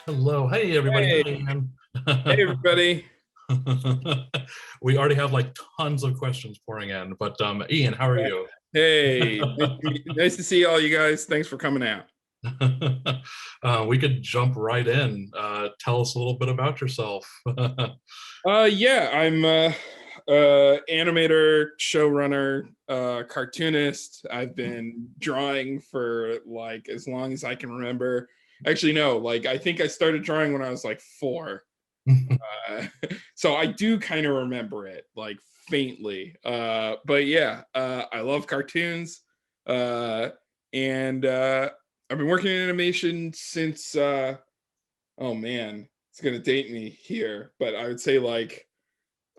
Hello. Hey, everybody. Hey, Hi, Ian. hey everybody. We already have like tons of questions pouring in, but Ian, how are you? Hey, nice to see all you guys. Thanks for coming out. We could jump right in. Tell us a little bit about yourself. Yeah, I'm animator, showrunner, cartoonist. I've been drawing for like as long as I can remember. Actually, no, like I think I started drawing when I was like 4. Uh, so I do kind of remember it, like faintly. But yeah, I love cartoons. Uh, and I've been working in animation since oh man, it's gonna date me here, but I would say like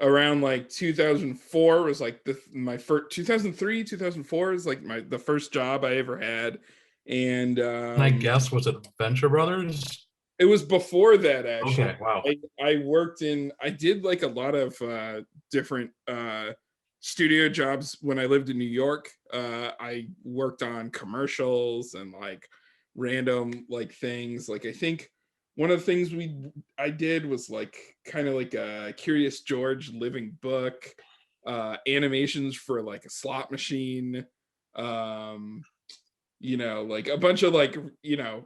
around like 2004 was like my first. 2003, 2004 is like the first job I ever had. And And I guess was it Venture Brothers? it was before that, actually. Okay, wow. I did like a lot of different studio jobs when I lived in New York. I worked on commercials and like random like things. Like I think one of the things I did was like kind of like a Curious George living book, animations for like a slot machine. Um, like a bunch of like,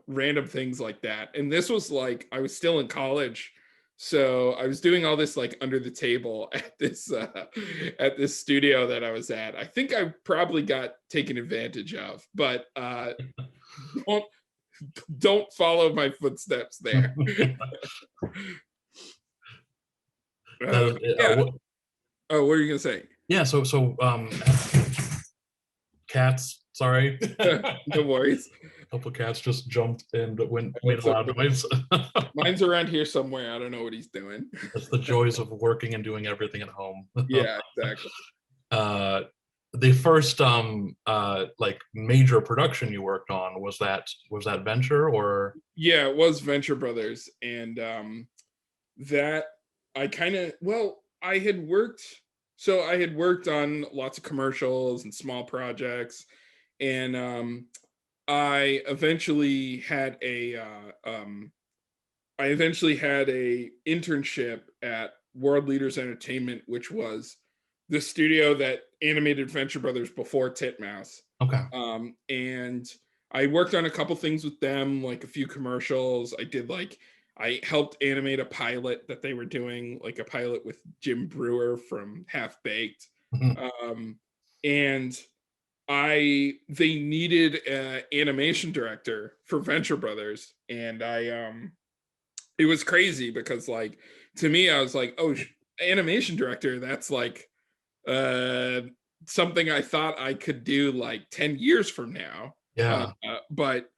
random things like that. And this was like I was still in college. So I was doing all this like under the table at this studio that I was at. I think I probably got taken advantage of, but don't don't follow my footsteps there. That is, Yeah. Oh, what are you gonna say? yeah. Cats. Sorry. No worries. Couple cats just jumped and went made It's a loud okay. noise. Mine's around here somewhere. I don't know what he's doing. That's the joys of working and doing everything at home. Yeah, exactly. uh, the first like major production you worked on was that Venture or Yeah, it was Venture Brothers. And that I kind of, well, I had worked on lots of commercials and small projects. And I eventually had a internship at World Leaders Entertainment, which was the studio that animated Venture Brothers before Titmouse. okay? And I worked on a couple things with them, like a few commercials. I helped animate a pilot that they were doing, like a pilot with Jim Brewer from Half Baked. Um, and they needed an animation director for Venture Brothers, and it was crazy because like to me I was like, oh, animation director, that's like uh something I thought I could do like 10 years from now. Yeah, But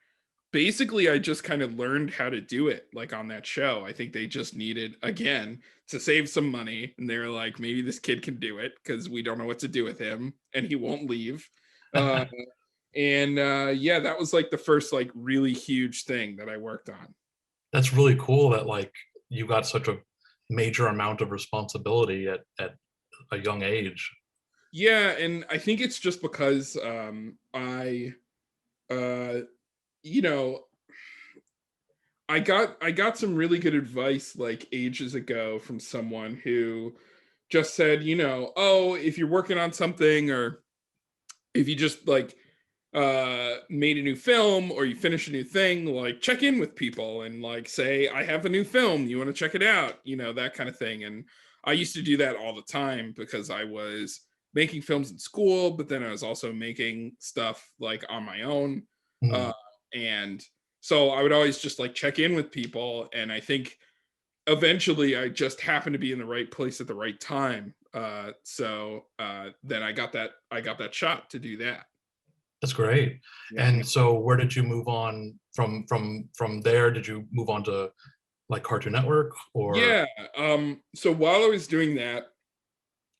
basically I just kind of learned how to do it like on that show. I think they just needed, again, to save some money, and they're like, maybe this kid can do it because we don't know what to do with him and he won't leave. uh and Yeah, that was like the first like really huge thing that I worked on. that's really cool that like you got such a major amount of responsibility at a young age. Yeah, and I think it's just because I uh you know I got some really good advice like ages ago from someone who just said, oh, if you're working on something, or if you just like made a new film, or you finish a new thing, like check in with people and like say, I have a new film, you want to check it out, that kind of thing. And I used to do that all the time because I was making films in school, but then I was also making stuff like on my own. Mhm. uh, and so I would always just like check in with people, and I think eventually I just happened to be in the right place at the right time. Then I got that shot to do that. That's great. Yeah. And so, where did you move on from there? Did you move on to like Cartoon Network or? Yeah. So while I was doing that,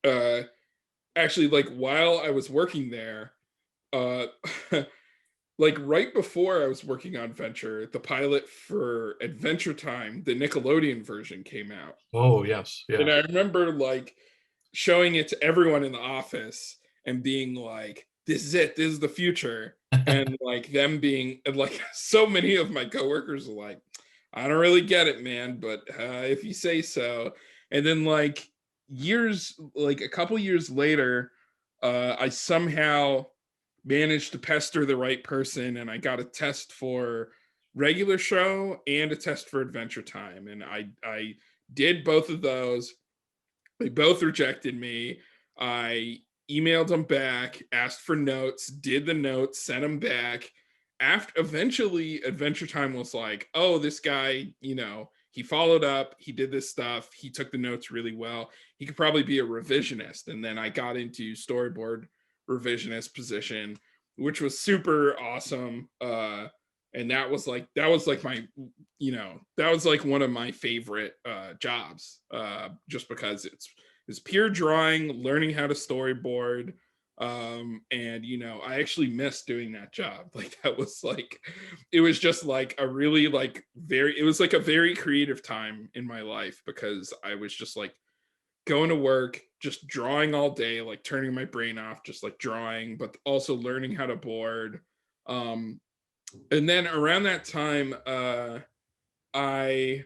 uh, actually, like while I was working there, uh, like right before I was working on Venture, the pilot for Adventure Time, the Nickelodeon version, came out. Oh yes, And yeah. I remember like showing it to everyone in the office and being like, this is it, this is the future. And like them being, and like so many of my coworkers were like, I don't really get it, man, but if you say so. And then like a couple years later, I somehow managed to pester the right person, and I got a test for regular show and a test for Adventure Time, and I did both of those. They both rejected me. I emailed them back, asked for notes, did the notes, sent them back. After eventually, Adventure Time was like, "Oh, this guy, he followed up, he did this stuff, he took the notes really well. He could probably be a revisionist." And then I got into storyboard revisionist position, which was super awesome. And that was like my that was like one of my favorite jobs, just because it's pure drawing, learning how to storyboard. And I actually missed doing that job. Like that was like, it was just like a really like very it was like a very creative time in my life, because I was just like going to work, just drawing all day, like turning my brain off, just like drawing, but also learning how to board. um and then around that time, I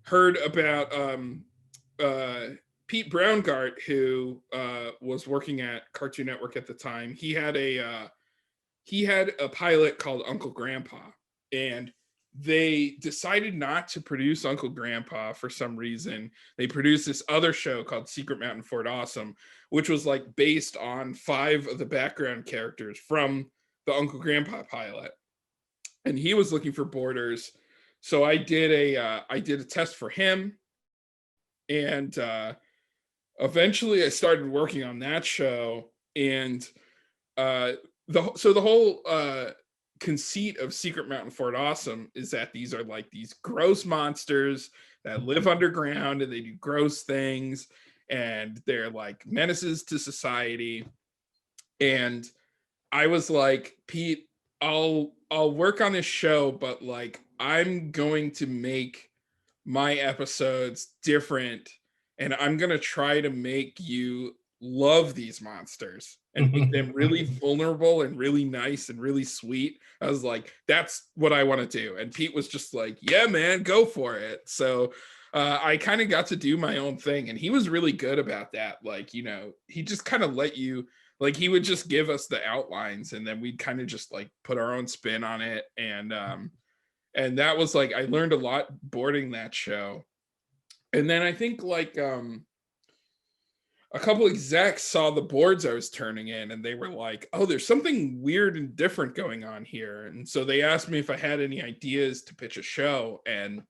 heard about uh, Pete Browngart, who was working at Cartoon Network at the time. He had a pilot called Uncle Grandpa, and they decided not to produce Uncle Grandpa for some reason. They produced this other show called Secret Mountain Fort Awesome, which was like based on 5 of the background characters from the Uncle Grandpa pilot, and he was looking for boarders. So I did a test for him, and eventually I started working on that show. And uh, the whole conceit of Secret Mountain Fort Awesome is that these are like these gross monsters that live underground, and they do gross things, and they're like menaces to society. And I was like, Pete, I'll work on this show, but like I'm going to make my episodes different, and I'm going to try to make you love these monsters and make them really vulnerable and really nice and really sweet. I was like, that's what I want to do. And Pete was just like, yeah, man, go for it. So I kind of got to do my own thing, and he was really good about that. Like, he just kind of let you, like, he would just give us the outlines, and then we'd kind of just like put our own spin on it. And that was like, I learned a lot boarding that show. And then I think like a couple execs saw the boards I was turning in, and they were like, oh, there's something weird and different going on here. And so they asked me if I had any ideas to pitch a show. And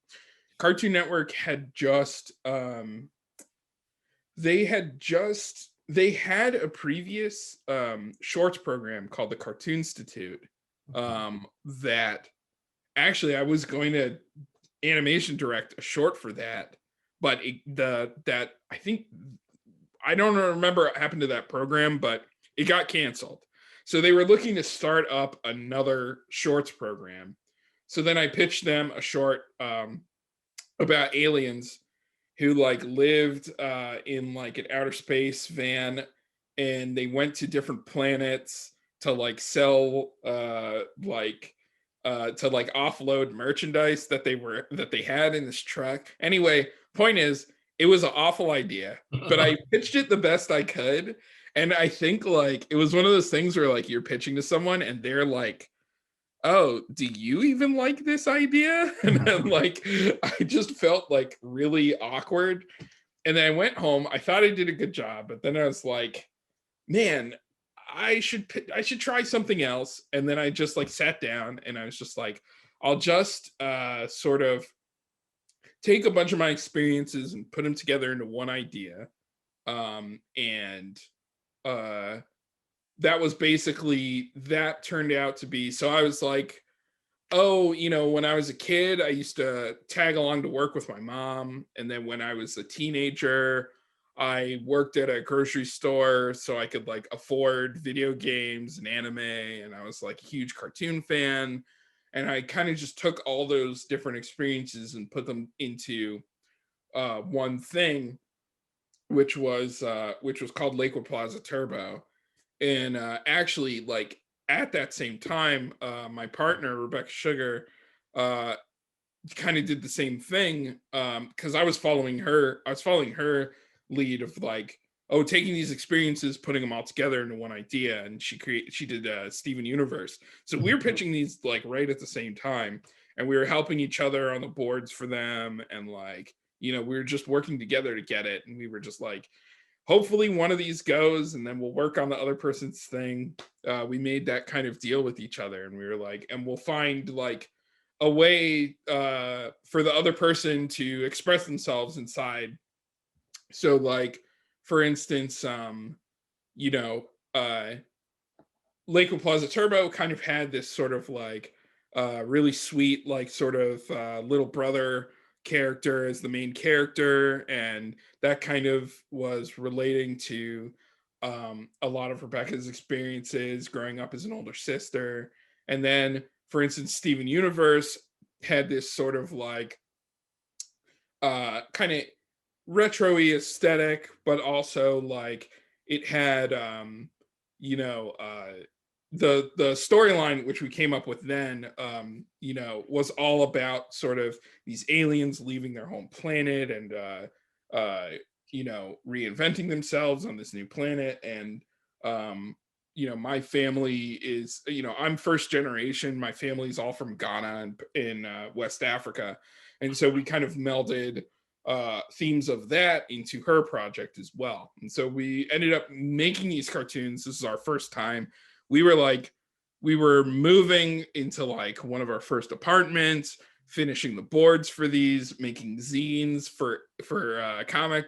Cartoon Network had just they had a previous shorts program called the Cartoon Institute, that actually I was going to animation direct a short for that, but I think, I don't remember what happened to that program, but it got canceled. So they were looking to start up another shorts program. So then I pitched them a short about aliens who like lived in like an outer space van, and they went to different planets to like sell to like offload merchandise that they had in this truck. Anyway, point is, it was an awful idea, but I pitched it the best I could. And I think like it was one of those things where like you're pitching to someone and they're like, oh, do you even like this idea? And then like I just felt like really awkward. And then I went home. I thought I did a good job, but then I was like, man, I should try something else. And then I just like sat down and I was just like, I'll just sort of take a bunch of my experiences and put them together into one idea. And that was basically, that turned out to be, so I was like, oh, when I was a kid, I used to tag along to work with my mom. And then when I was a teenager, I worked at a grocery store so I could like afford video games and anime. And I was like a huge cartoon fan. And I kind of just took all those different experiences and put them into one thing, which was called Lakewood Plaza Turbo. And actually, like at that same time, my partner Rebecca Sugar, uh, kind of did the same thing, because I was following her lead of like, oh, taking these experiences, putting them all together into one idea, and she did Steven Universe. So we were pitching these like right at the same time, and we were helping each other on the boards for them, and like, we were just working together to get it, and we were just like, hopefully one of these goes, and then we'll work on the other person's thing. We made that kind of deal with each other, and we were like, and we'll find like a way for the other person to express themselves inside. So like, for instance, you know, uh, Lakewood Plaza Turbo kind of had this sort of like really sweet, like sort of little brother character as the main character, and that kind of was relating to a lot of Rebecca's experiences growing up as an older sister. And then, for instance, Steven Universe had this sort of like kind of retro-y aesthetic, but also like it had the storyline which we came up with then was all about sort of these aliens leaving their home planet and reinventing themselves on this new planet. And my family is, I'm first generation. My family's all from Ghana and in West Africa, and so we kind of melded themes of that into her project as well. And so we ended up making these cartoons. This is our first time. We were moving into like one of our first apartments, finishing the boards for these, making zines for comic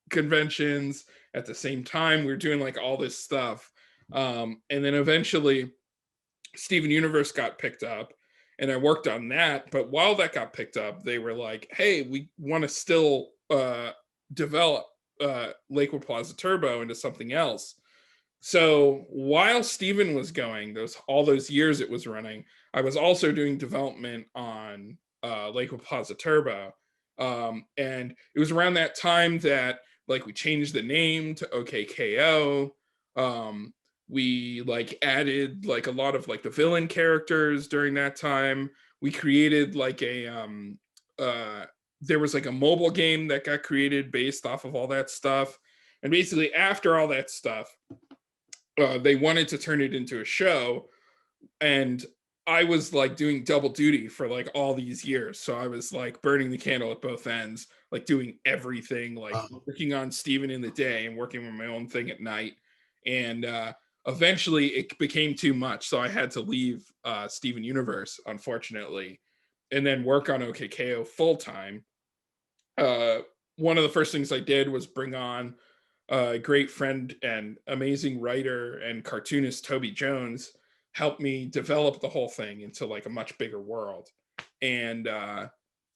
conventions at the same time. We were doing like all this stuff. And then eventually Steven Universe got picked up, and I worked on that. But while that got picked up, they were like, hey, we want to still develop Lakewood Plaza Turbo into something else. So while Steven was going, all those years it was running, I was also doing development on Lakewood Plaza Turbo. And it was around that time that like we changed the name to OKKO. We like added like a lot of like the villain characters during that time. We created like there was like a mobile game that got created based off of all that stuff. And basically after all that stuff, they wanted to turn it into a show, and I was like doing double duty for like all these years. So I was like burning the candle at both ends, like doing everything, like working on Steven in the day and working on my own thing at night. And eventually it became too much. So I had to leave Steven Universe, unfortunately, and then work on OKKO full time. One of the first things I did was bring on a great friend and amazing writer and cartoonist, Toby Jones, helped me develop the whole thing into like a much bigger world. And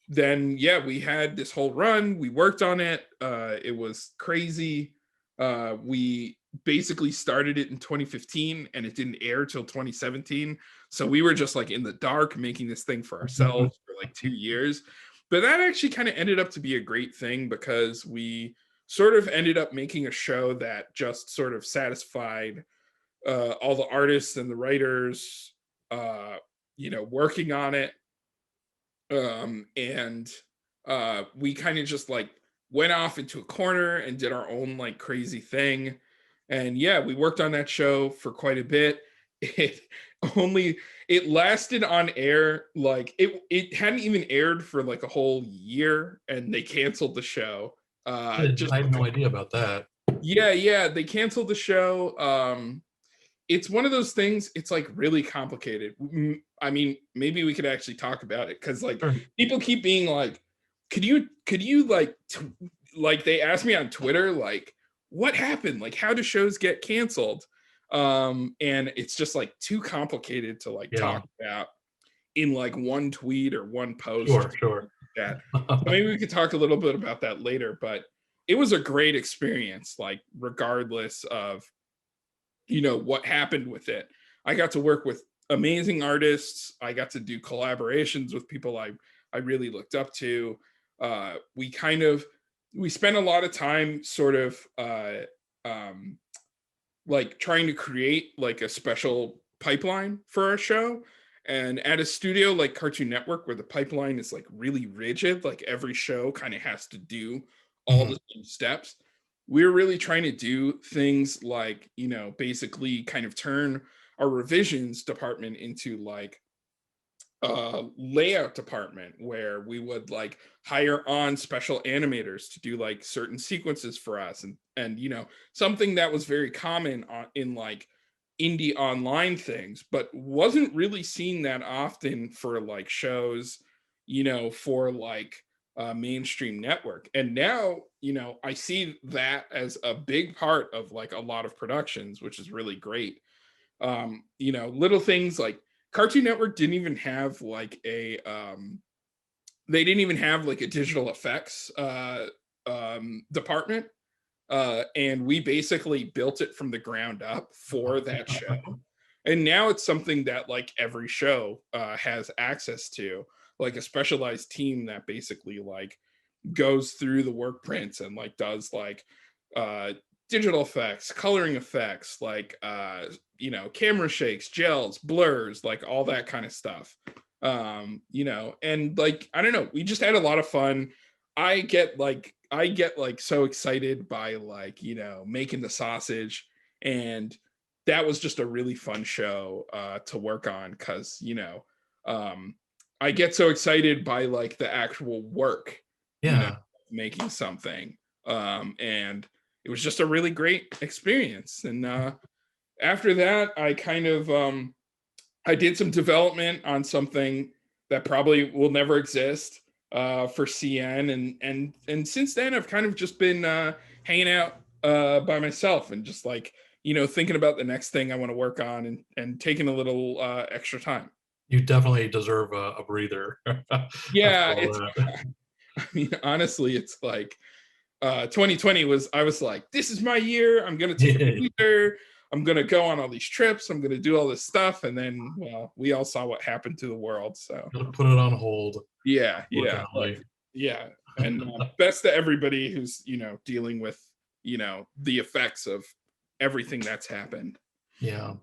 then, yeah, we had this whole run. We worked on it. It was crazy. We basically started it in 2015 and it didn't air till 2017. So we were just like in the dark making this thing for ourselves for like 2 years. But that actually kind of ended up to be a great thing, because we sort of ended up making a show that just sort of satisfied all the artists and the writers, working on it. And we kind of just like went off into a corner and did our own like crazy thing. And yeah, we worked on that show for quite a bit. It lasted on air, like it hadn't even aired for like a whole year, and they canceled the show. I had no idea about that. Yeah, they canceled the show. It's one of those things, it's like really complicated. I mean, maybe we could actually talk about it, because like Sure. people keep being like, could you like like they asked me on Twitter, like, what happened? Like, how do shows get canceled? And it's just like too complicated to like talk about in like one tweet or one post. Sure. That. So maybe we could talk a little bit about that later, but it was a great experience, like regardless of what happened with it. I got to work with amazing artists. I got to do collaborations with people I really looked up to. We spent a lot of time sort of like trying to create like a special pipeline for our show. And at a studio like Cartoon Network, where the pipeline is like really rigid, like every show kind of has to do all Mhm. the same steps, we're really trying to do things like, basically kind of turn our revisions department into like layout department, where we would like hire on special animators to do like certain sequences for us, and something that was very common in like indie online things, but wasn't really seen that often for like shows, for like mainstream network. And now, I see that as a big part of like a lot of productions, which is really great. Little things like Cartoon Network didn't even have like they didn't even have like a digital effects department. And we basically built it from the ground up for that show. And now it's something that like every show has access to, like a specialized team that basically like goes through the work prints and like does like uh digital effects, coloring effects, like camera shakes, gels, blurs, like all that kind of stuff. And like I don't know, we just had a lot of fun. I get like so excited by like making the sausage, and that was just a really fun show to work on, because um I get so excited by like the actual work, Yeah. making something. And it was just a really great experience. And after that, I kind of I did some development on something that probably will never exist for CN, and since then I've kind of just been hanging out by myself, and just like thinking about the next thing I want to work on, and taking a little extra time. You definitely deserve a breather after Yeah, all it's that. I mean, honestly, it's like 2020 was, I was like, this is my year. I'm gonna take a Yeah. breather. I'm gonna go on all these trips. I'm gonna do all this stuff. And then, well, we all saw what happened to the world. So Gotta put it on hold, yeah, but unfortunately. yeah. And best to everybody who's dealing with the effects of everything that's happened. Yeah.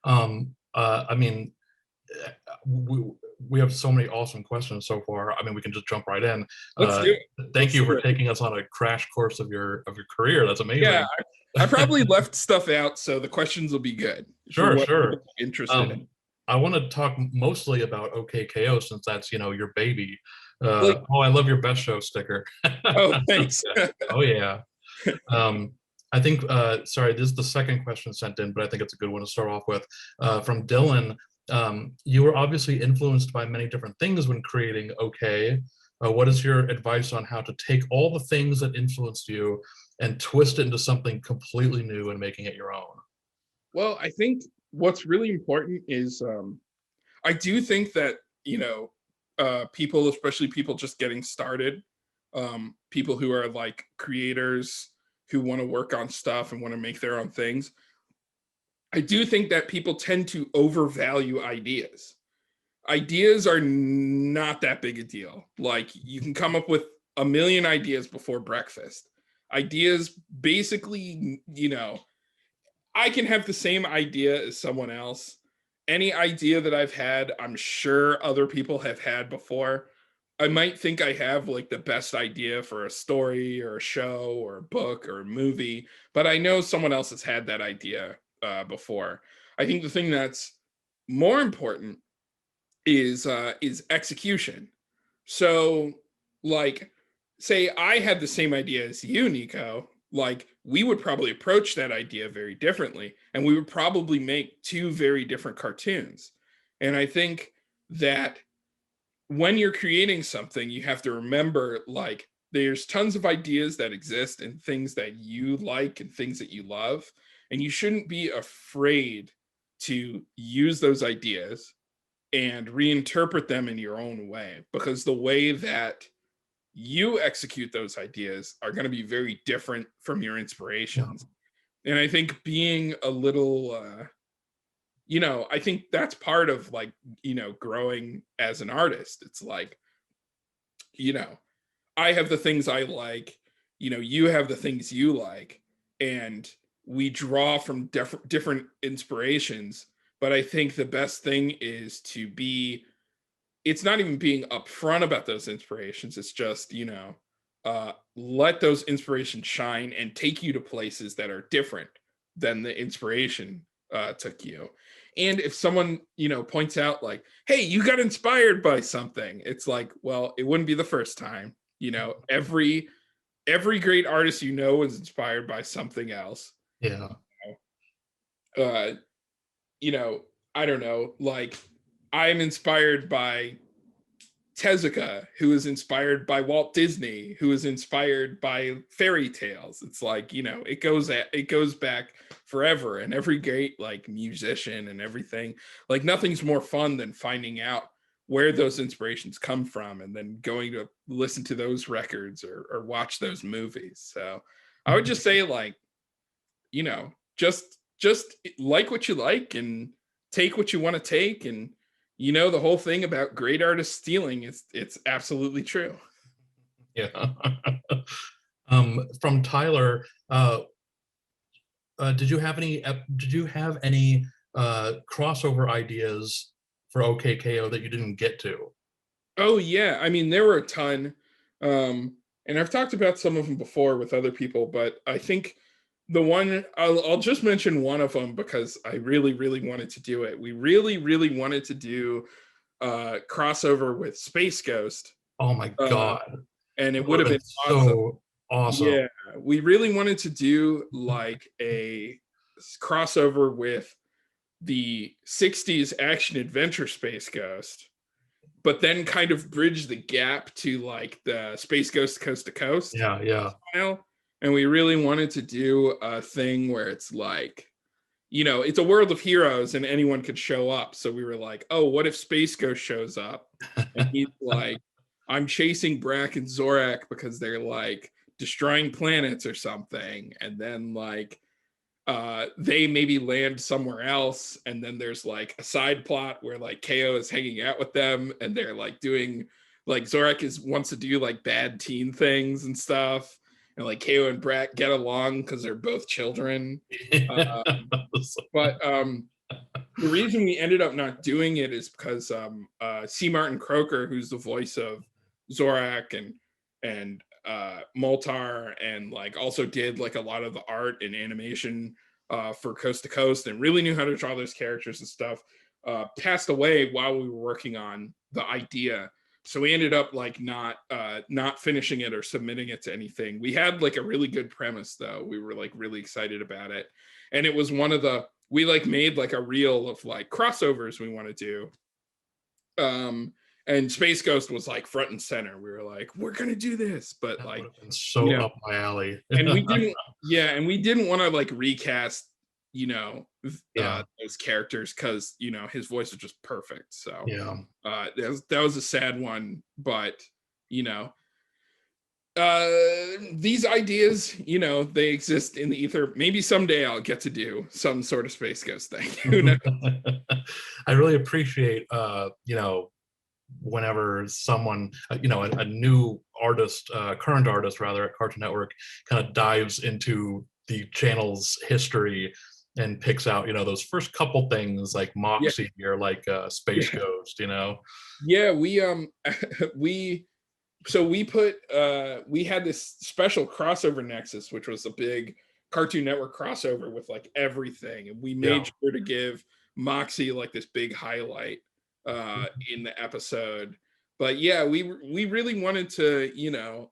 I mean, uh, we, we have so many awesome questions so far. I mean, we can just jump right in. Let's Uh, do it. Thank Let's you do for it. taking us on a crash course of your career. That's Yeah, amazing. I probably left stuff out, so the questions will be good for Sure, what people sure. are interested in. Um, I want to talk mostly about OKKO, since that's your baby. Like, Oh, I love your best show sticker. oh, thanks. Oh yeah. Um, I think, sorry, this is the second question sent in, but I think it's a good one to start off with. From Dylan, you were obviously influenced by many different things when creating OK. What is your advice on how to take all the things that influenced you and twist it into something completely new and making it your own? Well, I think what's really important is I do think that, people, especially people just getting started, people who are like creators who want to work on stuff and want to make their own things, I do think that people tend to overvalue ideas. Ideas are not that big a deal. Like, you can come up with a million ideas before breakfast. Ideas basically, I can have the same idea as someone else. Any idea that I've had, I'm sure other people have had before. I might think I have like the best idea for a story or a show or a book or a movie, but I know someone else has had that idea before. I think the thing that's more important is execution. So, like, say I had the same idea as you, Nico, like we would probably approach that idea very differently, and we would probably make two very different cartoons. And I think that when you're creating something, you have to remember like there's tons of ideas that exist and things that you like and things that you love, and you shouldn't be afraid to use those ideas and reinterpret them in your own way, because the way that you execute those ideas are going to be very different from your Yeah. inspirations. And I think being a little I think that's part of like growing as an artist. It's like, you know I have the things I like, you have the things you like, and we draw from different inspirations, But I think the best thing is to be, it's not even being upfront about those inspirations. It's just, let those inspirations shine and take you to places that are different than the inspiration took you. And if someone, points out like, hey, you got inspired by something, it's like, well, it wouldn't be the first time. Every great artist is inspired by something else. Yeah. Uh, I don't know, like I'm inspired by Tezuka, who is inspired by Walt Disney, who is inspired by fairy tales. It's like, it goes back forever, and every great like musician and everything, like nothing's more fun than finding out where those inspirations come from and then going to listen to those records or watch those movies. So I would just say like, just like what you like and take what you want to take. And the whole thing about great artists stealing, it's absolutely true. Yeah. From Tyler, did you have any crossover ideas for OKKO that you didn't get to? Oh yeah, I mean there were a ton, and I've talked about some of them before with other people, but I think the one I'll just mention one of them because I really really wanted to do it. We really really wanted to do crossover with Space Ghost, Oh my uh, God. and it It would would have have been been awesome. so awesome. Yeah, we really wanted to do like a crossover with the 60s action adventure Space Ghost, but then kind of bridge the gap to like the Space Ghost Coast to Coast Yeah, yeah. style. And we really wanted to do a thing where it's like, it's a world of heroes and anyone could show up. So we were like, oh, what if Space Ghost shows up? And he's like, I'm chasing Brack and Zorak because they're like destroying planets or something. And then like they maybe land somewhere else, and then there's like a side plot where like KO is hanging out with them and they're like doing like Zorak wants to do like bad teen things and stuff, and like KO and Brat get along because they're both children. But the reason we ended up not doing it is because C. Martin Croker, who's the voice of Zorak and Moltar, and like also did like a lot of the art and animation for Coast to Coast and really knew how to draw those characters and stuff, passed away while we were working on the idea. So we ended up like not finishing it or submitting it to anything. We had like a really good premise though. We were like really excited about it, and it was one of the, we like made like a reel of like crossovers we want to do. And Space Ghost was like front and center. We were like, we're gonna do this, but That would like, have been so up my alley. and we didn't, yeah, and we didn't want to like recast, Yeah, those characters because his voice is just perfect. So yeah. that was a sad one, but you know, these ideas, they exist in the ether. Maybe someday I'll get to do some sort of Space Ghost thing. Who knows? I really appreciate whenever someone a new artist, current artist rather, at Cartoon Network kind of dives into the channel's history and picks out those first couple things like Yeah, Moxie or like Space yeah, Ghost. yeah. We we put we had this special crossover nexus, which was a big Cartoon Network crossover with like everything, and we Yeah. made sure to give Moxie like this big highlight in the episode. But yeah, we really wanted to,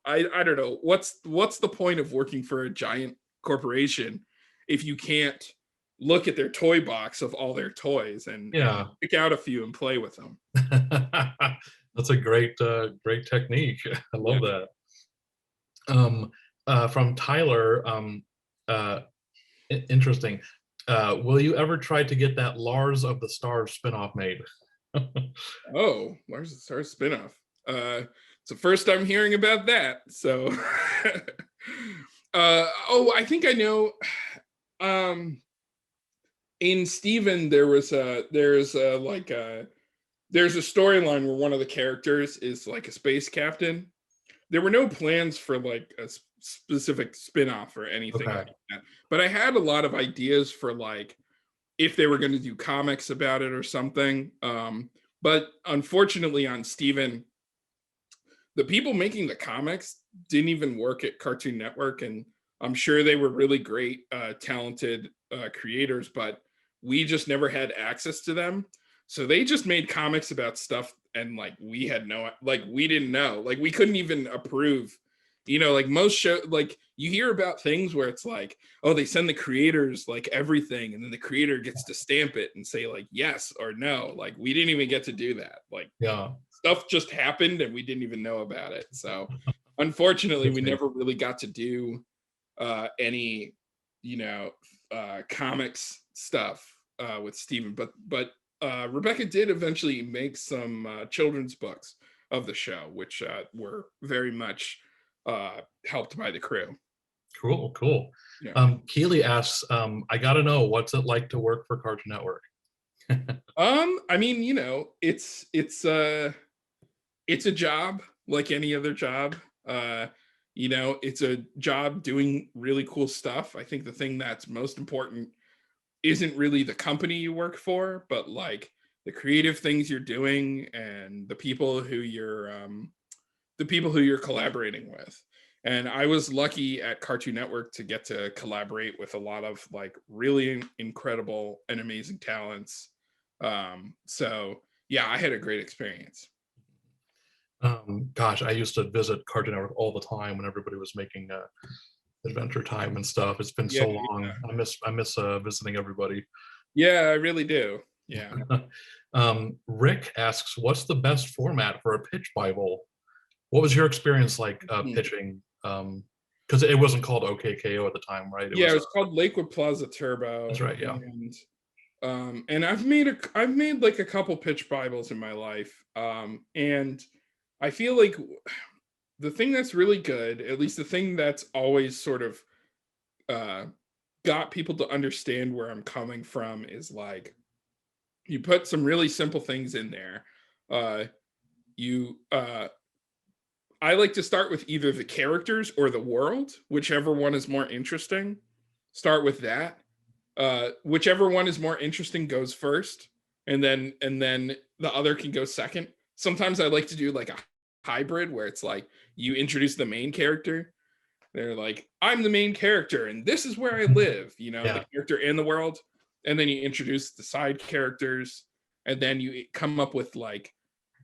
I don't know, what's the point of working for a giant corporation if you can't look at their toy box of all their toys and Yeah. pick out a few and play with them. That's a great technique. I Yeah. love that. From Tyler, interesting. Will you ever try to get that Lars of the Stars spinoff made? Oh, Lars of the Stars spinoff. It's the first I'm hearing about that. So, oh, I think I know. In Steven, there's a storyline where one of the characters is like a space captain. There were no plans for like a specific spin-off or anything Okay. like that, but I had a lot of ideas for like if they were going to do comics about it or something. But unfortunately on Steven, the people making the comics didn't even work at Cartoon Network, and I'm sure they were really great, talented creators, but we just never had access to them. So they just made comics about stuff, and like we had no, like we didn't know, like we couldn't even approve. Like most show, like you hear about things where it's like, oh, they send the creators like everything, and then the creator gets to stamp it and say like yes or no. Like we didn't even get to do that. Like Yeah. stuff just happened and we didn't even know about it. So unfortunately, we never really got to do any, comics stuff with Steven. But Rebecca did eventually make some children's books of the show, which were very much helped by the crew. Cool. Yeah. Keely asks, I gotta know, what's it like to work for Cartoon Network? I mean, it's a job like any other job. It's a job doing really cool stuff. I think the thing that's most important isn't really the company you work for, but like the creative things you're doing and the people who you're collaborating with. And I was lucky at Cartoon Network to get to collaborate with a lot of like really incredible and amazing talents. So yeah, I had a great experience. Gosh, I used to visit Cartoon Network all the time when everybody was making Adventure Time and stuff. It's been Yeah, so long. I miss visiting everybody. yeah, I really do. Yeah. Rick asks, what's the best format for a pitch Bible? What was your experience like pitching? Because it wasn't called OKKO at the time, right? It was called Lakewood Plaza Turbo. That's right, yeah. And I've made like a couple pitch Bibles in my life. And I feel like the thing that's really good, at least the thing that's always sort of got people to understand where I'm coming from, is like you put some really simple things in there. You I like to start with either the characters or the world, whichever one is more interesting. Start with that. Whichever one is more interesting goes first, and then the other can go second. Sometimes I like to do like a hybrid where it's like you introduce the main character. They're like, I'm the main character and this is where I live, Yeah. the character in the world. And then you introduce the side characters, and then you come up with like,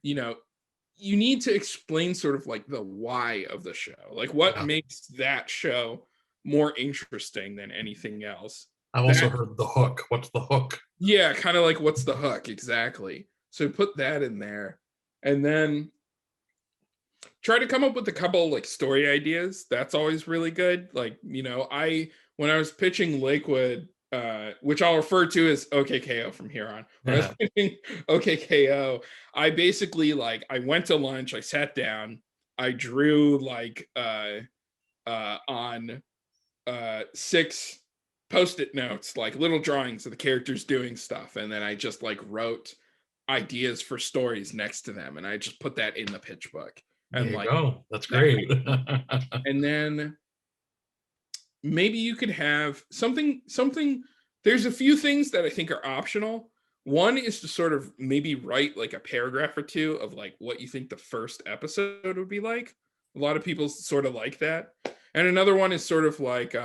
you need to explain sort of like the why of the show, like what makes that show more interesting than anything else. I've also heard the hook. What's the hook? Yeah, kind of like what's the hook, exactly. So put that in there, and then try to come up with a couple like story ideas. That's always really good. Like, when I was pitching Lakewood, which I'll refer to as OKKO from here on. When I was pitching OKKO, I basically like I went to lunch, I sat down, I drew like on 6 post-it notes, like little drawings of the characters doing stuff, and then I just like wrote ideas for stories next to them, and I just put that in the pitch book. And there you go. That's great. And then maybe you could have something. There's a few things that I think are optional. One is to sort of maybe write like a paragraph or two of like what you think the first episode would be like. A lot of people sort of like that. And another one is sort of like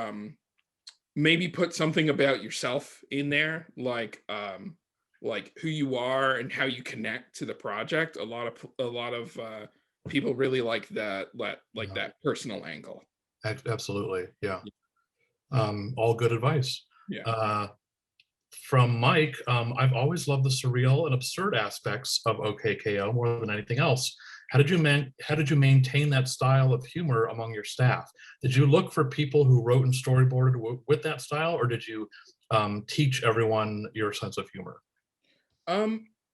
maybe put something about yourself in there, like who you are and how you connect to the project. A lot of people really like that, that personal angle. Absolutely, yeah. All good advice. Yeah. From Mike, I've always loved the surreal and absurd aspects of OKKO more than anything else. How did you maintain that style of humor among your staff? Did you look for people who wrote and storyboarded with that style, or did you teach everyone your sense of humor?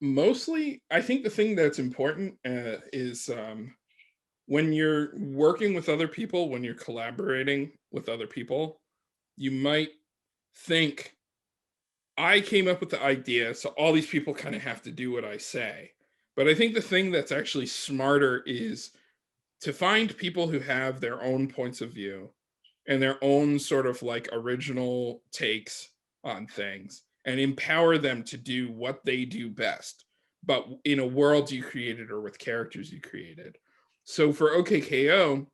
Mostly, I think the thing that's important is when you're working with other people, when you're collaborating with other people, you might think, I came up with the idea, so all these people kind of have to do what I say. But I think the thing that's actually smarter is to find people who have their own points of view and their own sort of like original takes on things, and empower them to do what they do best, but in a world you created or with characters you created. So for OKKO,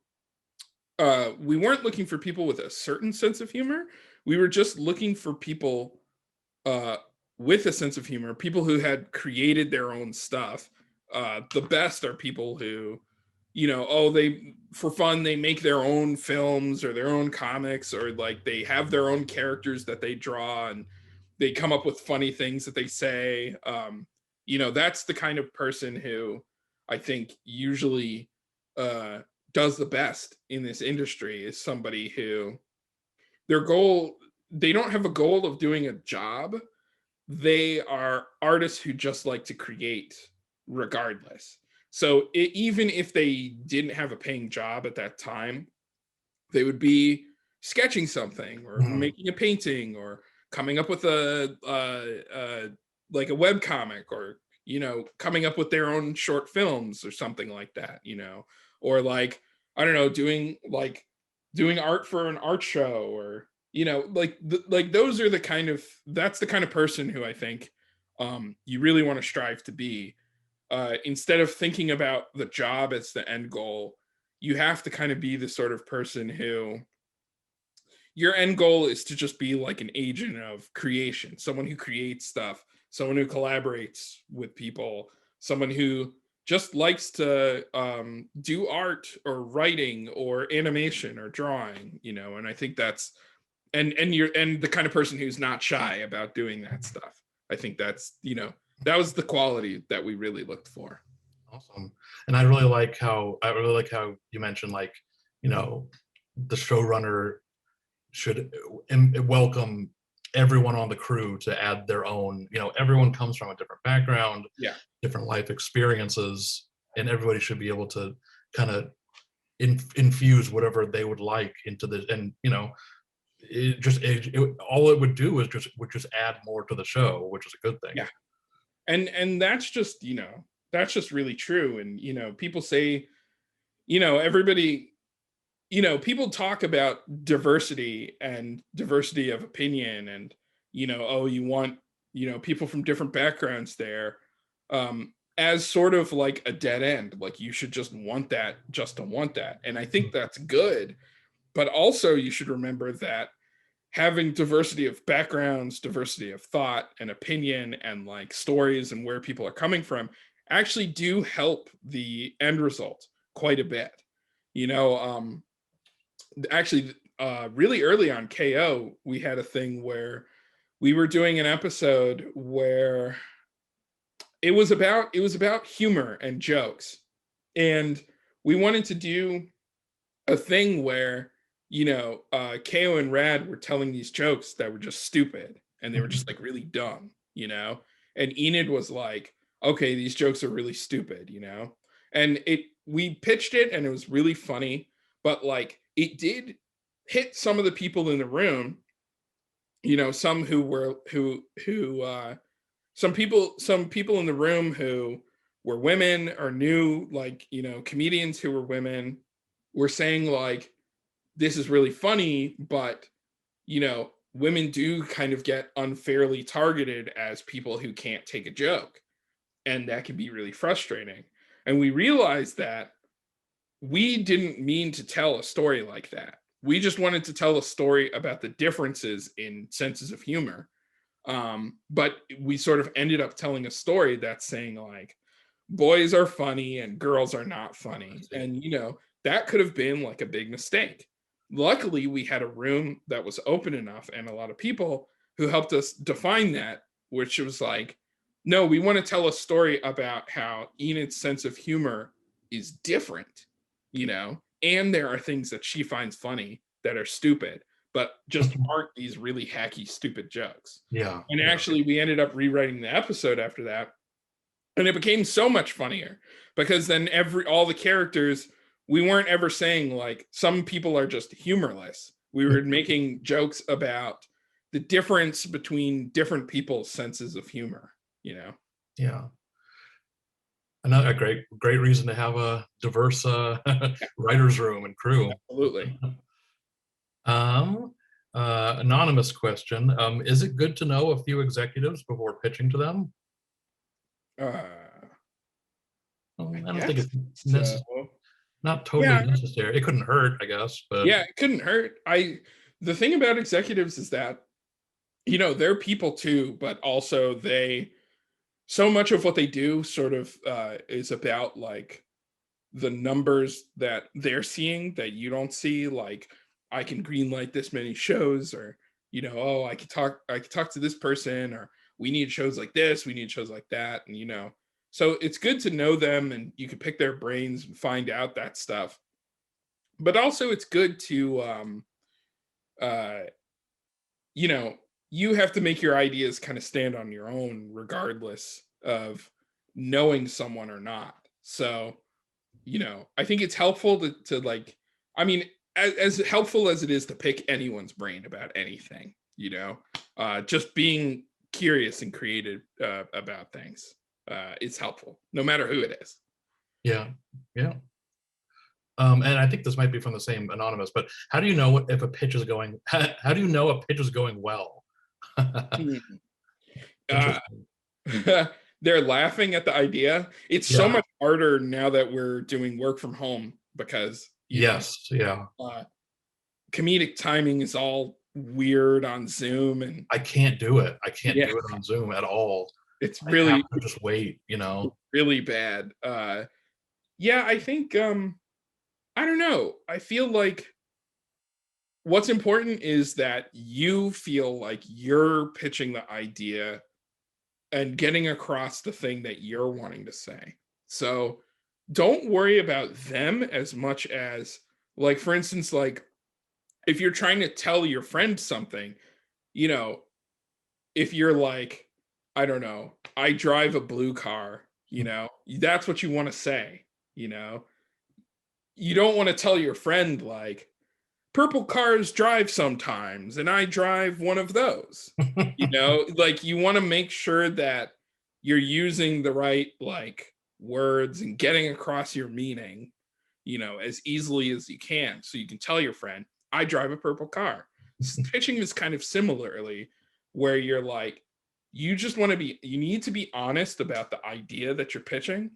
we weren't looking for people with a certain sense of humor. We were just looking for people uh, with a sense of humor, people who had created their own stuff. The best are people who, they for fun they make their own films or their own comics, or like they have their own characters that they draw and they come up with funny things that they say. That's the kind of person who I think usually uh, does the best in this industry, is somebody who their goal, they don't have a goal of doing a job. They are artists who just like to create regardless. So even if they didn't have a paying job at that time, they would be sketching something or making a painting or coming up with like a web comic, or coming up with their own short films or something like that, or like, I don't know, doing art for an art show, or like those are that's the kind of person who I think you really want to strive to be. Instead of thinking about the job as the end goal, you have to kind of be the sort of person who your end goal is to just be like an agent of creation, someone who creates stuff, someone who collaborates with people, someone who just likes to do art or writing or animation or drawing, and I think that's and the kind of person who's not shy about doing that stuff. I think that's that was the quality that we really looked for. Awesome. And I really like how you mentioned, like, the showrunner should welcome everyone on the crew to add their own. Everyone comes from a different background, Yeah. different life experiences, and everybody should be able to kind of infuse whatever they would like into the, and all it would do is just add more to the show, which is a good thing. Yeah. And that's just, that's just really true. And people say, everybody, people talk about diversity and diversity of opinion, and oh, you want people from different backgrounds there, as sort of like a dead end. Like, you should just want that just to want that, and I think that's good. But also you should remember that having diversity of backgrounds, diversity of thought and opinion, and like stories and where people are coming from actually do help the end result quite a bit. Actually, really early on KO, we had a thing where we were doing an episode where it was about humor and jokes, and we wanted to do a thing where KO and Rad were telling these jokes that were just stupid, and they were just like really dumb, and Enid was like, okay, these jokes are really stupid, and we pitched it and it was really funny, but like it did hit some of the people in the room, some who were some people in the room who were women or knew, like, comedians who were women, were saying like, this is really funny, but women do kind of get unfairly targeted as people who can't take a joke, and that can be really frustrating. And we realized that we didn't mean to tell a story like that. We just wanted to tell a story about the differences in senses of humor. But we sort of ended up telling a story that's saying like, boys are funny and girls are not funny. And that could have been like a big mistake. Luckily, we had a room that was open enough and a lot of people who helped us define that, which was like, no, we want to tell a story about how Enid's sense of humor is different, and there are things that she finds funny that are stupid, but just aren't these really hacky, stupid jokes. Yeah. And actually, we ended up rewriting the episode after that, and it became so much funnier because then all the characters, we weren't ever saying like, some people are just humorless. We were making jokes about the difference between different people's senses of humor, Yeah. Another great reason to have a diverse writers room and crew. Absolutely. Um, Anonymous question. Is it good to know a few executives before pitching to them? Uh, I I don't think guess it's so. not totally Yeah, necessary. It couldn't hurt, I guess, but yeah, it couldn't hurt. The thing about executives is that, they're people too, but also so much of what they do sort of is about like the numbers that they're seeing that you don't see. Like, I can greenlight this many shows, or oh, I could talk to this person, or we need shows like this, we need shows like that, and so it's good to know them, and you can pick their brains and find out that stuff. But also it's good to uh you know, you have to make your ideas kind of stand on your own, regardless of knowing someone or not. So, I think it's helpful to like, I mean, as helpful as it is to pick anyone's brain about anything, just being curious and creative about things is helpful, no matter who it is. yeah, yeah. And I think this might be from the same anonymous, but how do you know if a pitch is going? How do you know a pitch is going well? Hmm. Uh, Interesting. they're laughing at the idea. It's so Yeah. much harder now that we're doing work from home because, Yes. Yeah. uh, comedic timing is all weird on Zoom, and I can't do it. I can't yeah, do it on Zoom at all. it's I have really, to just wait. really bad. Yeah, I think I don't know. I feel like what's important is that you feel like you're pitching the idea and getting across the thing that you're wanting to say. So don't worry about them as much as, like, for instance, like if you're trying to tell your friend something, you know, if you're like, I don't know, I drive a blue car, that's what you want to say, you know. You don't want to tell your friend like, purple cars drive sometimes and I drive one of those. Like, you want to make sure that you're using the right like words and getting across your meaning, as easily as you can, so you can tell your friend, I drive a purple car. Pitching is kind of similarly, where you're like, you need to be honest about the idea that you're pitching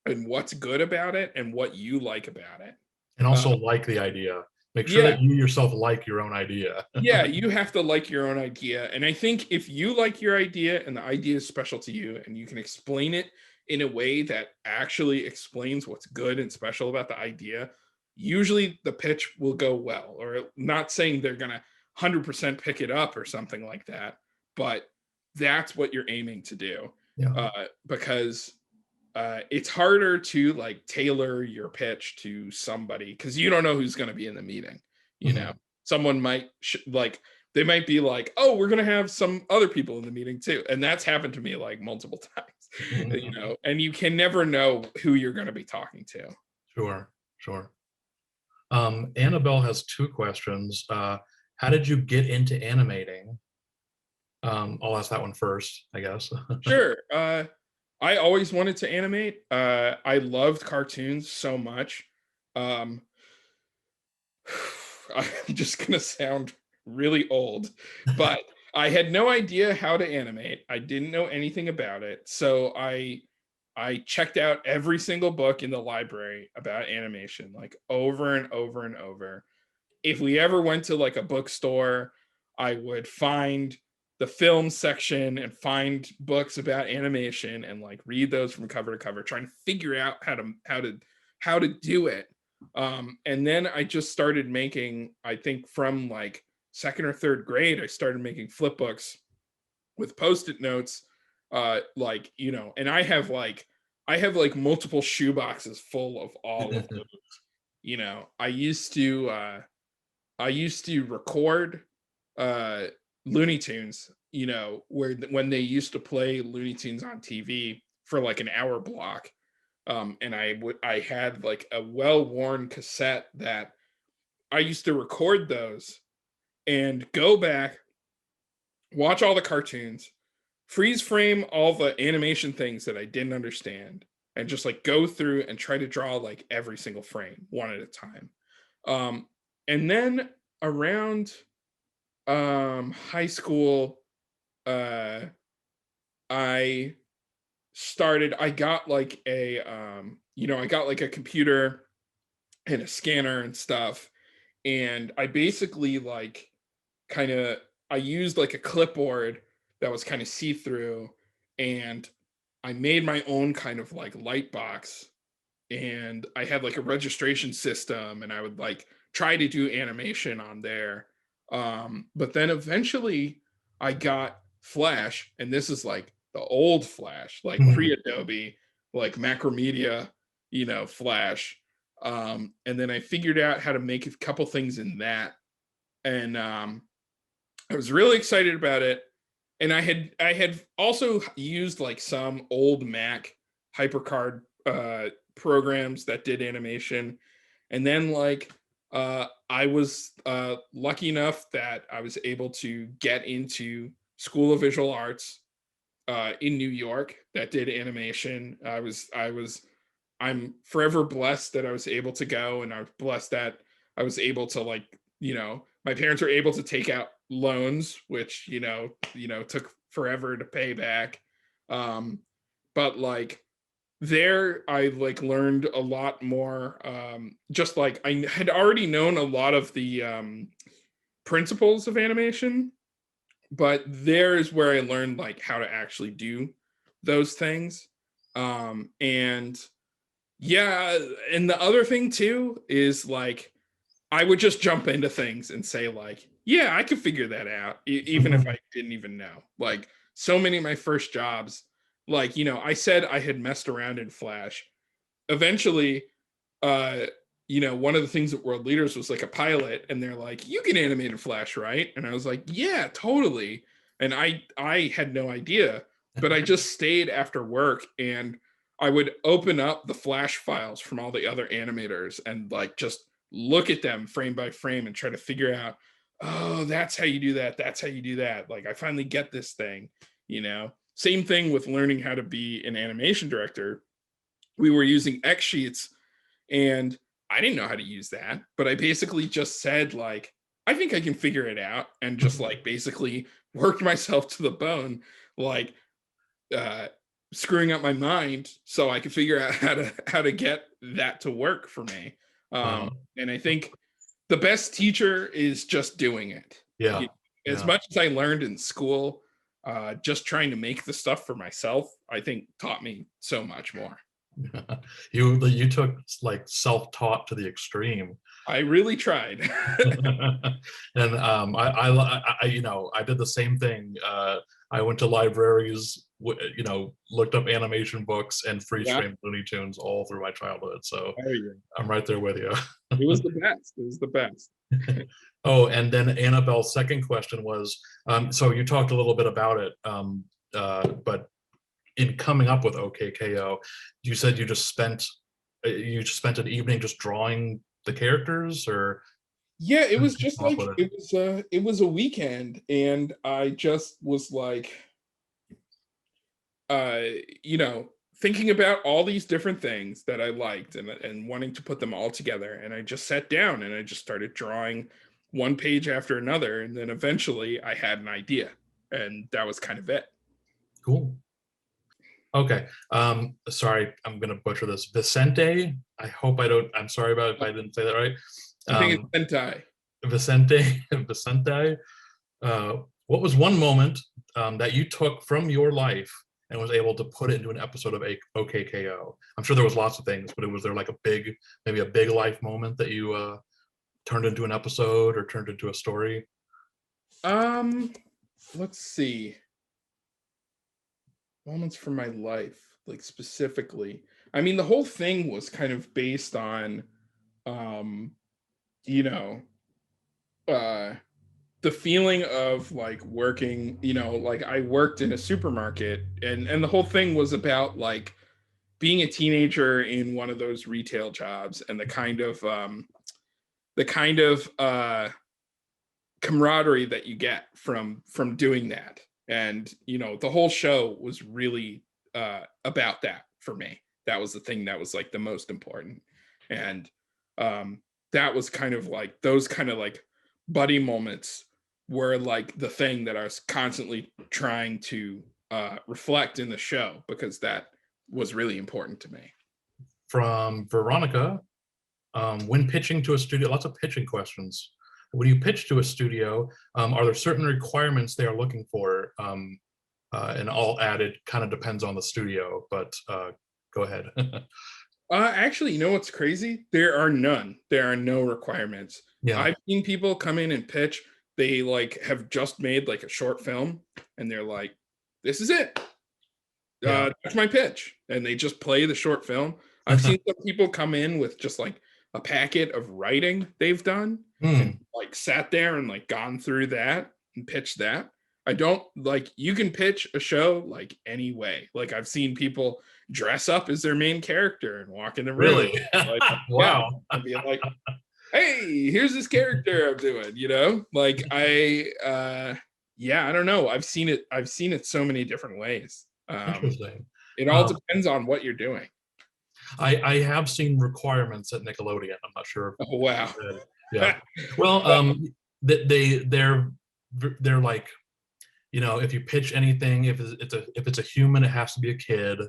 and what's good about it and what you like about it. And uh, also like the idea. Make sure yeah, that you yourself like your own idea. yeah, you have to like your own idea. And I think if you like your idea and the idea is special to you and you can explain it in a way that actually explains what's good and special about the idea, usually the pitch will go well. Or, not saying they're going to 100% pick it up or something like that, but that's what you're aiming to do. Yeah. Because it's harder to like tailor your pitch to somebody because you don't know who's going to be in the meeting. Mhm. Someone might like, they might be like, oh, we're going to have some other people in the meeting too, and that's happened to me like multiple times. Mhm. And you can never know who you're going to be talking to. Sure. Sure. Annabelle has two questions. How did you get into animating? I'll ask that one first, I guess. Sure. I always wanted to animate. I loved cartoons so much. um I'm just gonna sound really old, but I had no idea how to animate. I didn't know anything about it. So I checked out every single book in the library about animation, like over and over and over. If we ever went to like a bookstore, I would find the film section and find books about animation and like read those from cover to cover, trying to figure out how to do it. And then I just started making, I think from like second or third grade, I started making flip books with post-it notes. And I have like multiple shoe boxes full of all of those. I used to record uh Looney Tunes, where when they used to play Looney Tunes on TV for like an hour block. And I had like a well-worn cassette that I used to record those and go back, watch all the cartoons, freeze frame all the animation things that I didn't understand, and just like go through and try to draw like every single frame one at a time. Um, and then around High school, uh I I got like a I got like a computer and a scanner and stuff, and I basically like kind of I used like a clipboard that was kind of see-through, and I made my own kind of like light box, and I had like a registration system, and I would like try to do animation on there. But then eventually I got Flash, and this is like the old Flash, like pre-Adobe, like Macromedia, Flash. And then I figured out how to make a couple things in that, and I was really excited about it. And I had also used like some old Mac HyperCard programs that did animation. And then like I was lucky enough that I was able to get into School of Visual Arts in New York that did animation. I'm forever blessed that I was able to go, and I'm blessed that I was able to like, my parents were able to take out loans, which, took forever to pay back. Um, but like there I like learned a lot more. Just like I had already known a lot of the principles of animation, but there's where I learned like how to actually do those things. And yeah, and the other thing too is like I would just jump into things and say like, yeah, I could figure that out, even if I didn't even know. Like so many of my first jobs, like I said I had messed around in Flash. Eventually, uh, one of the things at World Leaders was like a pilot, and they're like, "You can animate in Flash, right?" And I was like, "Yeah, totally." And I had no idea, but I just stayed after work, and I would open up the Flash files from all the other animators and like just look at them frame by frame and try to figure out, oh, that's how you do that. That's how you do that. Like I finally get this thing, Same thing with learning how to be an animation director. We were using X sheets, and I didn't know how to use that, but I basically just said like, I think I can figure it out, and just like basically worked myself to the bone, like uh screwing up my mind so I could figure out how to get that to work for me. Wow. And I think the best teacher is just doing it. Yeah. As Yeah. much as I learned in school, just trying to make the stuff for myself, I think taught me so much more. You took like self-taught to the extreme. I really tried. And I did the same thing. I went to libraries, looked up animation books and freeze Yeah. frame Looney Tunes all through my childhood. So Oh, yeah. I'm right there with you. It was the best. It was the best. Oh, and then Annabelle's second question was, so you talked a little bit about it, but in coming up with OKKO, you said you just spent an evening just drawing the characters, or Yeah, it how did was you just come up like with it? it was a weekend, and I just was like uh you know thinking about all these different things that I liked, and wanting to put them all together, and I just sat down and I just started drawing one page after another, and then eventually I had an idea, and that was kind of it. Cool. Okay. Sorry, I'm gonna butcher this. Vicente. I hope I don't. I'm sorry about if I didn't say that right. I think it's Um, hentai. Vicente. Vicente. What was one moment that you took from your life and was able to put it into an episode of OKKO? I'm sure there was lots of things, but was there like maybe a big life moment that you turned into an episode or turned into a story? um let's see, moments from my life, like specifically. I mean, the whole thing was kind of based on um you know uh the feeling of like working, like I worked in a supermarket, and the whole thing was about like being a teenager in one of those retail jobs, and the kind of camaraderie that you get from doing that. And the whole show was really about that for me. That was the thing that was like the most important. And that was kind of like those kind of like buddy moments were like the thing that I was constantly trying to reflect in the show, because that was really important to me. From Veronica, when pitching to a studio, lots of pitching questions. When you pitch to a studio, are there certain requirements they are looking for? And all added kind of depends on the studio, but go ahead. Actually, you know what's crazy? There are none. There are no requirements. Yeah. I've seen people come in and pitch. They like have just made like a short film, and they're like, "This is it. Yeah. That's my pitch," and they just play the short film. I've seen some people come in with just like a packet of writing they've done and like sat there and like gone through that and pitched that. I don't like, you can pitch a show like any way. Like I've seen people dress up as their main character and walk in the room. Really? Like, Wow. yeah, and be like, "Hey, here's this character I'm doing," you know? Like yeah, I don't know. I've seen it so many different ways. Interesting. It all depends on what you're doing. I have seen requirements at Nickelodeon. I'm not sure. Oh, wow. Yeah. Well, they're like, you know, if you pitch anything, if it's a human, it has to be a kid.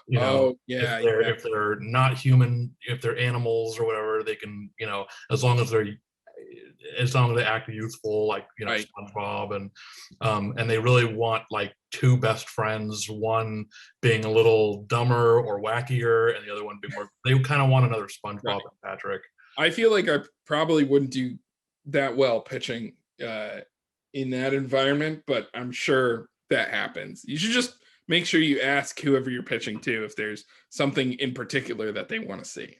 You know, Oh, yeah, if they're not human, if they're animals or whatever, they can, you know, as long as they act youthful, like, you know, right. SpongeBob, and they really want like two best friends, one being a little dumber or wackier, and the other one being more. They kind of want another SpongeBob Right. and Patrick. I feel like I probably wouldn't do that well pitching in that environment, but I'm sure that happens. You should just make sure you ask whoever you're pitching to if there's something in particular that they want to see.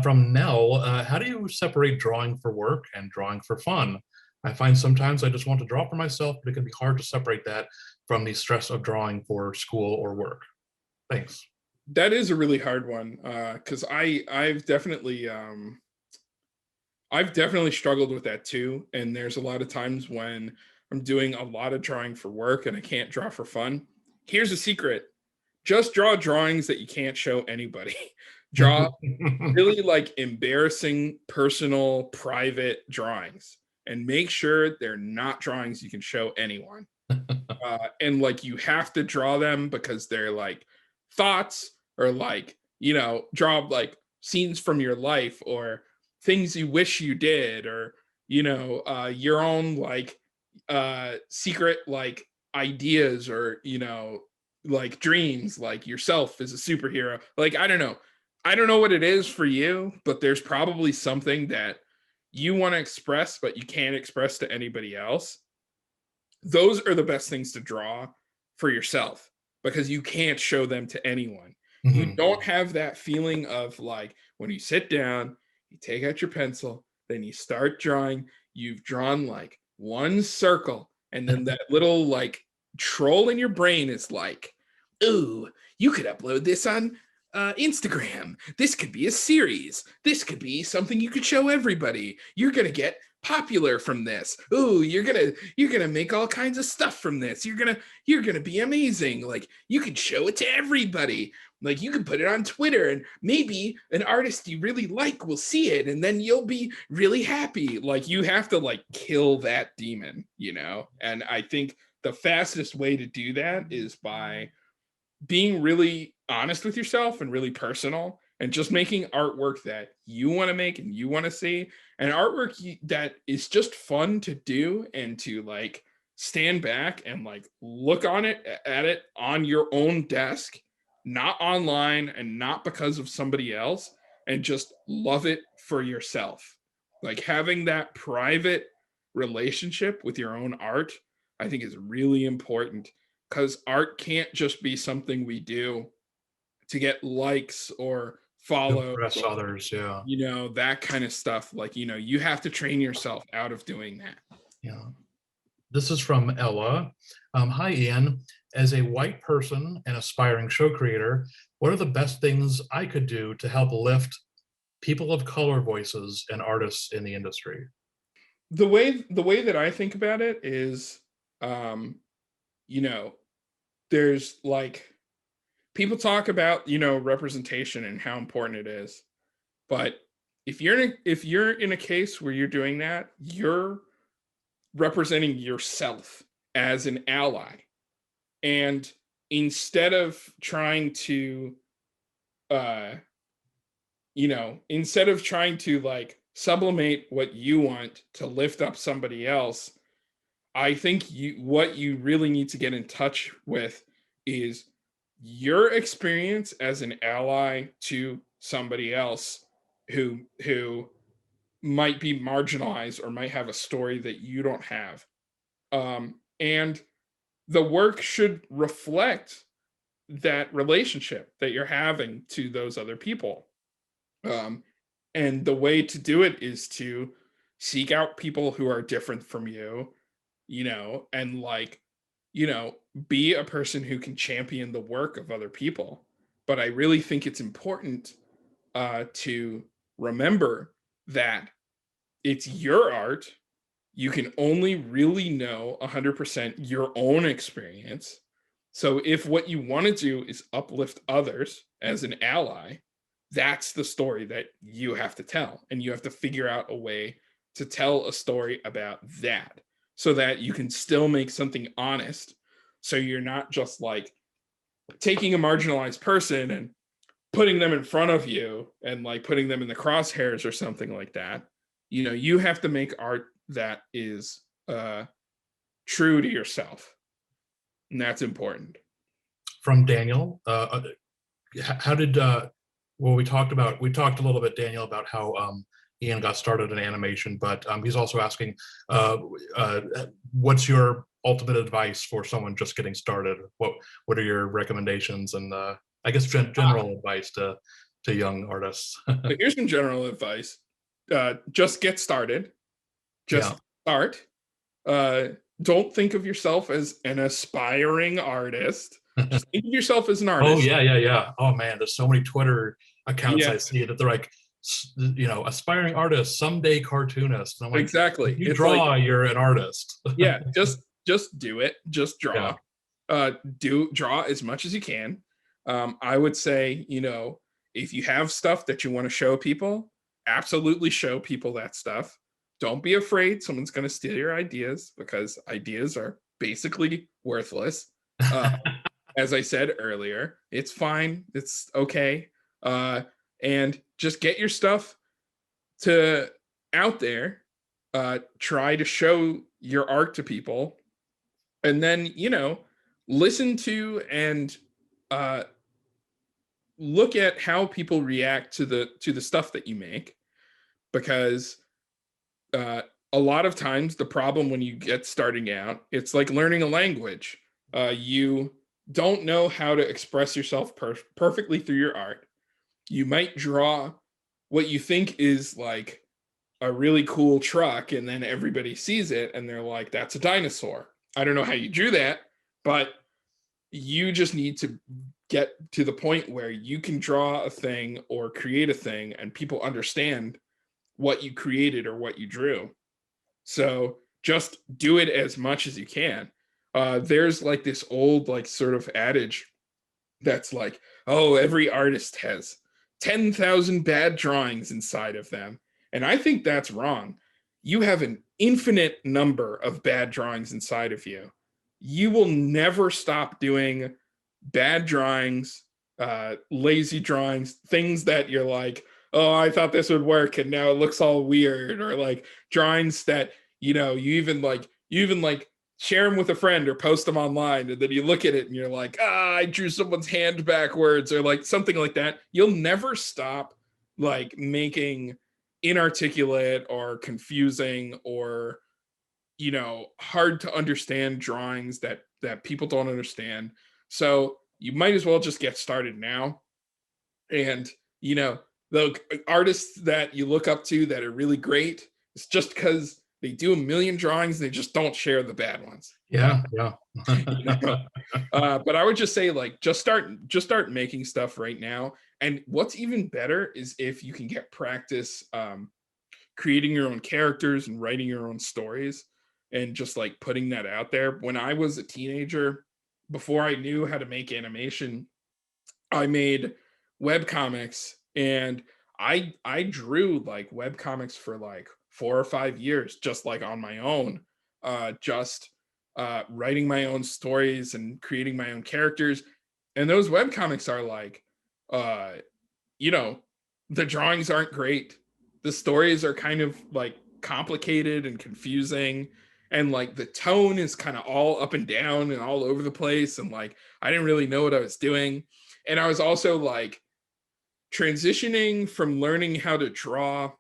From Nell, how do you separate drawing for work and drawing for fun? I find sometimes I just want to draw for myself, but it can be hard to separate that from the stress of drawing for school or work. Thanks. That is a really hard one, because I've definitely struggled with that too. And there's a lot of times when I'm doing a lot of drawing for work and I can't draw for fun. Here's a secret: just draw drawings that you can't show anybody. Draw really like embarrassing, personal, private drawings, and make sure they're not drawings you can show anyone. And like, you have to draw them because they're like thoughts, or like, you know, draw like scenes from your life or things you wish you did, or, you know, your own like secret like ideas, or, you know, like dreams, like yourself as a superhero. Like, I don't know what it is for you, but there's probably something that you want to express, but you can't express to anybody else. Those are the best things to draw for yourself, because you can't show them to anyone. You don't have that feeling of like, when you sit down, you take out your pencil, then you start drawing, you've drawn like one circle, and then that little like troll in your brain is like, "Ooh, you could upload this on Instagram. This could be a series. This could be something you could show everybody. You're gonna get popular from this. Ooh, you're gonna make all kinds of stuff from this. You're gonna be amazing. Like, you could show it to everybody. Like, you could put it on Twitter, and maybe an artist you really like will see it, and then you'll be really happy." Like, you have to like kill that demon, you know? And I think the fastest way to do that is by being really honest with yourself and really personal, and just making artwork that you want to make and you want to see, and artwork that is just fun to do, and to like stand back and like look on it at it on your own desk, not online and not because of somebody else, and just love it for yourself. Like, having that private relationship with your own art, I think, is really important, because art can't just be something we do to get likes or follow, Impress others, yeah. you know, that kind of stuff. Like, you know, you have to train yourself out of doing that. Yeah. This is from Ella. Hi, Ian. As a white person and aspiring show creator, what are the best things I could do to help lift people of color voices and artists in the industry? The way that I think about it is, you know, there's like, people talk about, you know, representation and how important it is, but if you're in a case where you're doing that, you're representing yourself as an ally. And instead of trying to instead of trying to like sublimate what you want to lift up somebody else, I think what you really need to get in touch with is your experience as an ally to somebody else who might be marginalized or might have a story that you don't have. And the work should reflect that relationship that you're having to those other people. Um, and the way to do it is to seek out people who are different from you, and like, be a person who can champion the work of other people. But I really think it's important to remember that it's your art. You can only really know 100% your own experience. So if what you want to do is uplift others as an ally, that's the story that you have to tell. And you have to figure out a way to tell a story about that so that you can still make something honest. So you're not just like taking a marginalized person and putting them in front of you and like putting them in the crosshairs or something like that. You have to make art that is true to yourself, and that's important. From Daniel, how did well, we talked a little bit, Daniel, about how Ian got started in animation, but he's also asking what's your ultimate advice for someone just getting started? What are your recommendations and I guess general advice to young artists? So here's some general advice. Just get started. Just start. Don't think of yourself as an aspiring artist. Just think of yourself as an artist. Oh yeah. Oh man, there's so many Twitter accounts I see that they're like, aspiring artist, someday cartoonist. And I'm like, exactly. If you draw, like, you're an artist. Yeah, just do it. Just draw. Draw as much as you can. I would say, if you have stuff that you want to show people, absolutely show people that stuff. Don't be afraid someone's going to steal your ideas, because ideas are basically worthless. As I said earlier, it's fine. It's okay. And just get your stuff out there. Try to show your art to people. And then, listen to and look at how people react to the stuff that you make, because a lot of times the problem when you get starting out, it's like learning a language. You don't know how to express yourself perfectly through your art. You might draw what you think is like a really cool truck, and then everybody sees it and they're like, that's a dinosaur. I don't know how you drew that, but you just need to get to the point where you can draw a thing or create a thing and people understand what you created or what you drew. So just do it as much as you can. There's like this old like sort of adage that's like, oh, every artist has 10,000 bad drawings inside of them. And I think that's wrong. You have an infinite number of bad drawings inside of you. You will never stop doing bad drawings, lazy drawings, things that you're like, oh, I thought this would work and now it looks all weird, or like drawings that, you even share them with a friend or post them online, and then you look at it and you're like, I drew someone's hand backwards, or like something like that. You'll never stop like making inarticulate or confusing or hard to understand drawings that people don't understand. So you might as well just get started now. And the artists that you look up to that are really great, it's just because they do a million drawings, they just don't share the bad ones. Yeah. But I would just say, like, just start making stuff right now. And what's even better is if you can get practice creating your own characters and writing your own stories and just like putting that out there. When I was a teenager, before I knew how to make animation, I made web comics, and I drew like web comics for like 4 or 5 years, just like on my own. just writing my own stories and creating my own characters. And those webcomics are like, uh, you know, the drawings aren't great. The stories are kind of like complicated and confusing. And like the tone is kind of all up and down and all over the place. And like, I didn't really know what I was doing. And I was also like transitioning from learning how to draw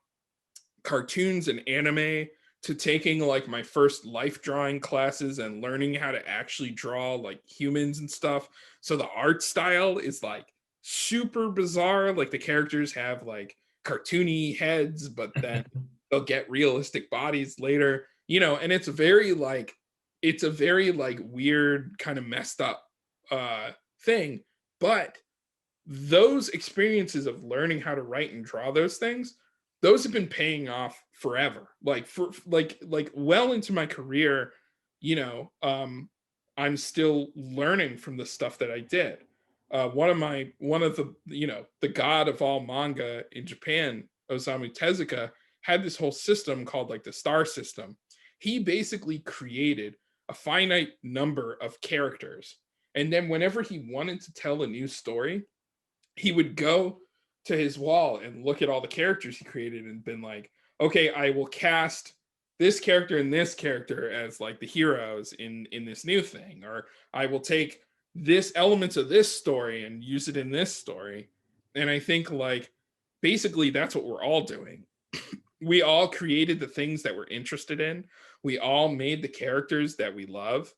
cartoons and anime to taking like my first life drawing classes and learning how to actually draw like humans and stuff. So the art style is like super bizarre. Like the characters have like cartoony heads, but then they'll get realistic bodies later, and it's a very like weird kind of messed up thing. But those experiences of learning how to write and draw those things, those have been paying off forever, like for like well into my career. I'm still learning from the stuff that I did. One of the god of all manga in Japan, Osamu Tezuka, had this whole system called like the star system. He basically created a finite number of characters, and then whenever he wanted to tell a new story, he would go to his wall and look at all the characters he created and been like, okay, I will cast this character and this character as like the heroes in this new thing, or I will take this elements of this story and use it in this story. And I think like basically that's what we're all doing. We all created the things that we're interested in. We all made the characters that we love,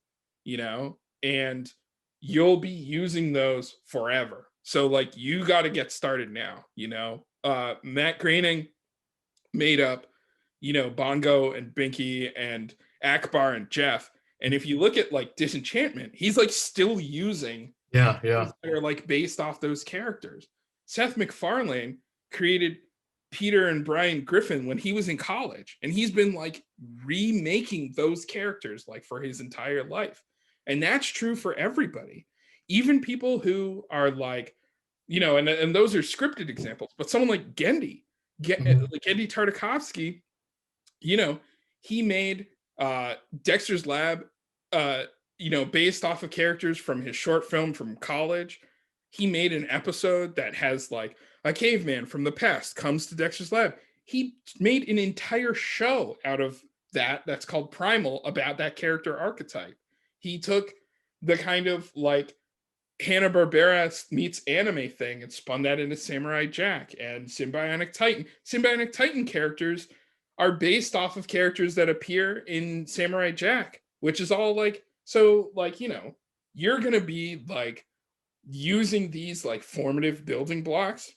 and you'll be using those forever. So like you got to get started now, Matt Groening made up, Bongo and Binky and Akbar and Jeff. And if you look at like Disenchantment, he's like still using Yeah. that are like based off those characters. Seth MacFarlane created Peter and Brian Griffin when he was in college, and he's been like remaking those characters like for his entire life. And that's true for everybody, even people who are like, and those are scripted examples, but someone like Gendy, like Gendy Tartakovsky, he made Dexter's Lab, based off of characters from his short film from college. He made an episode that has like a caveman from the past comes to Dexter's Lab. He made an entire show out of that's called Primal, about that character archetype. He took the kind of like Hanna-Barbera meets anime thing and spun that into Samurai Jack and Symbionic Titan. Symbionic Titan characters are based off of characters that appear in Samurai Jack, which is all like, so like, you're going to be like using these like formative building blocks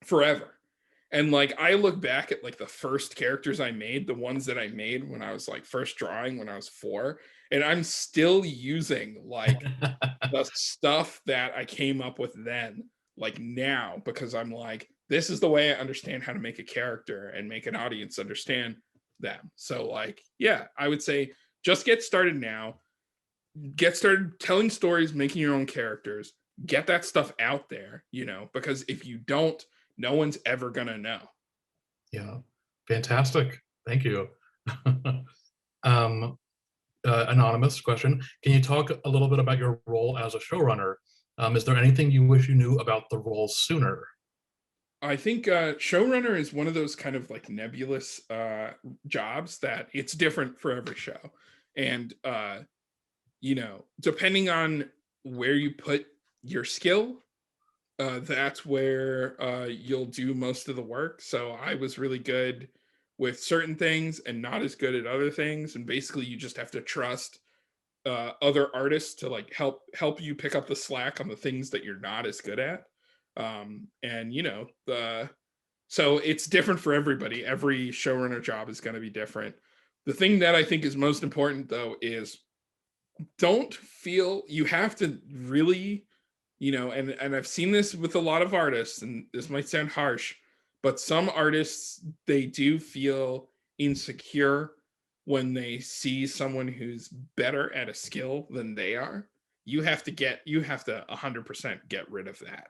forever. And like I look back at like the first characters I made, the ones that I made when I was like first drawing when I was 4, and I'm still using like the stuff that I came up with then, like now, because I'm like, this is the way I understand how to make a character and make an audience understand them. So like, yeah, I would say just get started now. Get started telling stories, making your own characters, get that stuff out there, because if you don't, no one's ever gonna know. Yeah, fantastic. Thank you. Anonymous question. Can you talk a little bit about your role as a showrunner? Is there anything you wish you knew about the role sooner? I think showrunner is one of those kind of like nebulous jobs that it's different for every show. And, depending on where you put your skill, that's where you'll do most of the work. So I was really good with certain things and not as good at other things. And basically you just have to trust other artists to like help you pick up the slack on the things that you're not as good at. So it's different for everybody. Every showrunner job is going to be different. The thing that I think is most important though is don't feel you have to really, and I've seen this with a lot of artists, and this might sound harsh, but some artists, they do feel insecure when they see someone who's better at a skill than they are. You have to 100% get rid of that.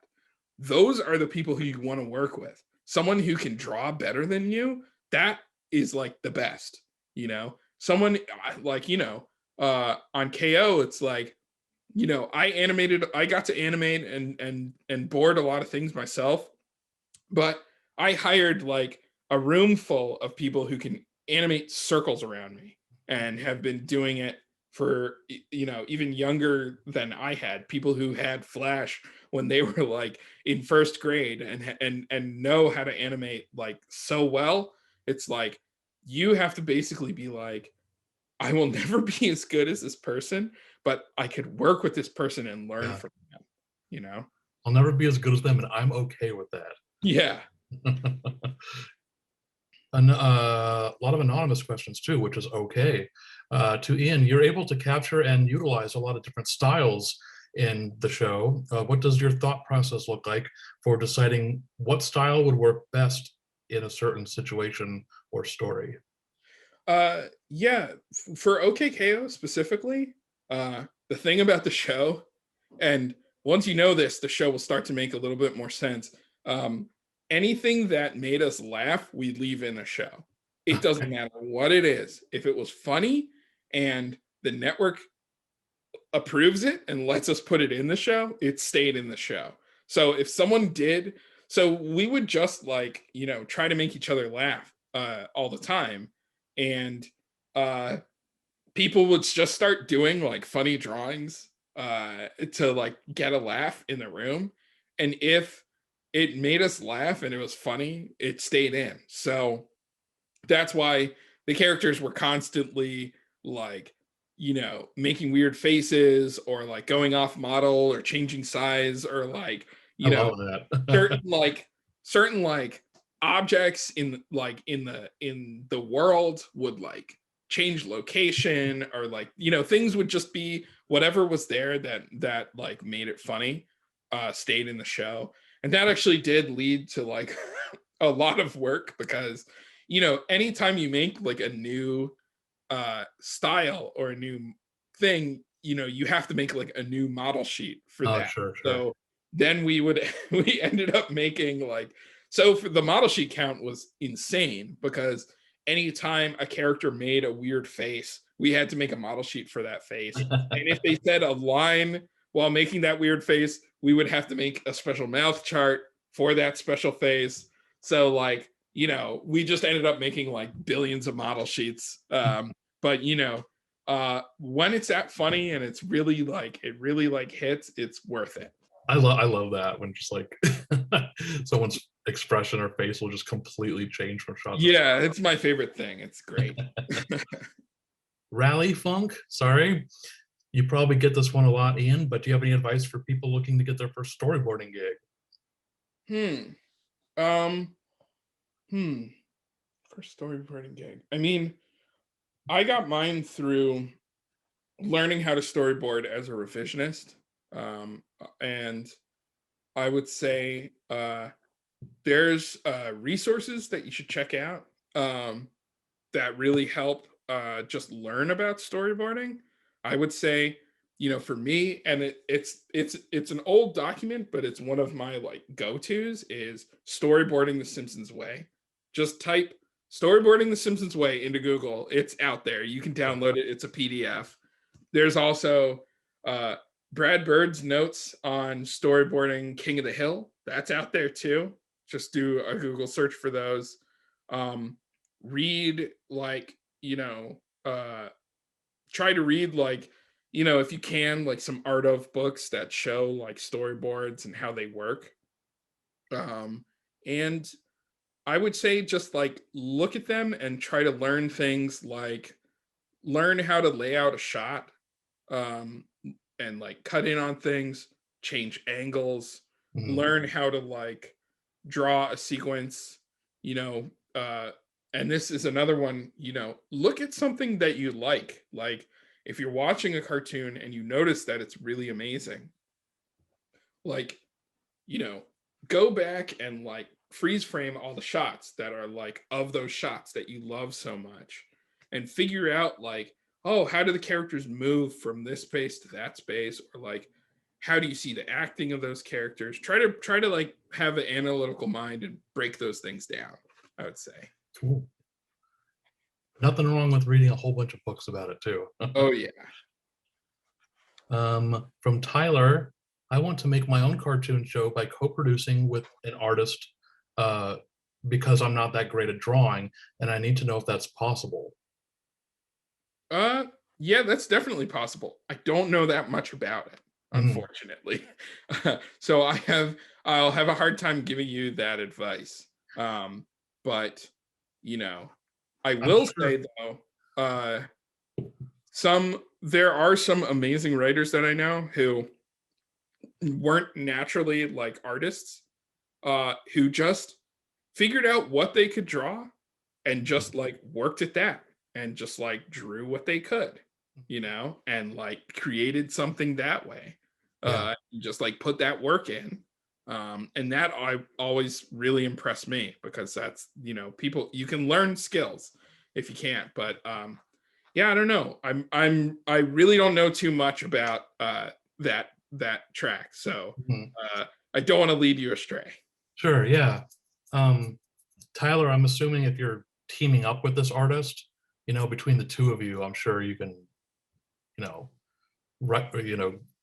Those are the people who you want to work with. Someone who can draw better than you, that is like the best, someone like, on KO, it's like, I got to animate and board a lot of things myself, but I hired like a room full of people who can animate circles around me and have been doing it for, even younger than I had, people who had Flash when they were like in first grade and know how to animate like so well. It's like you have to basically be like, I will never be as good as this person, but I could work with this person and learn Yeah. from them, you know? I'll never be as good as them, and I'm okay with that. Yeah. And a lot of anonymous questions too, which is okay. To Ian, you're able to capture and utilize a lot of different styles in the show. What does your thought process look like for deciding what style would work best in a certain situation or story? Yeah, for OKKO specifically, the thing about the show, and once you know this, the show will start to make a little bit more sense. Um, Anything that made us laugh, we leave in a show. It doesn't matter what it is. If it was funny and the network approves it and lets us put it in the show, it stayed in the show. So if someone did, so we would just like, try to make each other laugh all the time. And uh people would just start doing like funny drawings to like get a laugh in the room. And if it made us laugh and it was funny, it stayed in. So that's why the characters were constantly like, making weird faces or like going off model or changing size or like, I you know, love certain that. like certain like objects in the world would like change location, or like, things would just be whatever was there that like made it funny stayed in the show. And that actually did lead to like a lot of work, because anytime you make like a new style or a new thing, you have to make like a new model sheet for Oh, that. sure, sure. So then we ended up making like, so for the model sheet count was insane, because anytime a character made a weird face, we had to make a model sheet for that face. And if they said a line while making that weird face, we would have to make a special mouth chart for that special face. So like, we just ended up making like billions of model sheets. But when it's that funny and it's really like, it really like hits, it's worth it. I love that when just like someone's expression or face will just completely change from shot to Yeah, it's my favorite thing. It's great. shot. Rally funk, sorry. You probably get this one a lot, Ian, but do you have any advice for people looking to get their first storyboarding gig? Hmm. Um, hmm. First storyboarding gig. I mean, I got mine through learning how to storyboard as a revisionist. And I would say there's resources that you should check out that really help just learn about storyboarding. I would say, for me, and it's an old document, but it's one of my like go-tos, is Storyboarding the Simpsons Way. Just type Storyboarding the Simpsons Way into Google. It's out there. You can download it. It's a PDF. There's also uh, Brad Bird's notes on storyboarding King of the Hill. That's out there too. Just do a Google search for those. Read like, try to read like, if you can, like some art of books that show like storyboards and how they work. And I would say just like look at them and try to learn things like learn how to lay out a shot, um, and like cut in on things, change angles, Mhm. learn how to like draw a sequence, you know, uh, and this is another one, look at something that you like if you're watching a cartoon and you notice that it's really amazing, like, you know, go back and like freeze frame all the shots that are like of those shots that you love so much, and figure out like, oh, how do the characters move from this space to that space, or like how do you see the acting of those characters. Try to like have an analytical mind and break those things down, I would say. Cool. Nothing wrong with reading a whole bunch of books about it too. Oh yeah. From Tyler, I want to make my own cartoon show by co-producing with an artist because I'm not that great at drawing, and I need to know if that's possible. Yeah, that's definitely possible. I don't know that much about it, unfortunately. So I'll have a hard time giving you that advice. But you know, I will say though, there are some amazing writers that I know who weren't naturally like artists, who just figured out what they could draw and just like worked at that and just like drew what they could, and like created something that way. Just like put that work in. And that I always really impressed me, because that's, people, you can learn skills if you can't, but yeah, I don't know. I really don't know too much about that track, so I don't want to lead you astray. Sure, yeah. Tyler, I'm assuming if you're teaming up with this artist, between the two of you, I'm sure you can,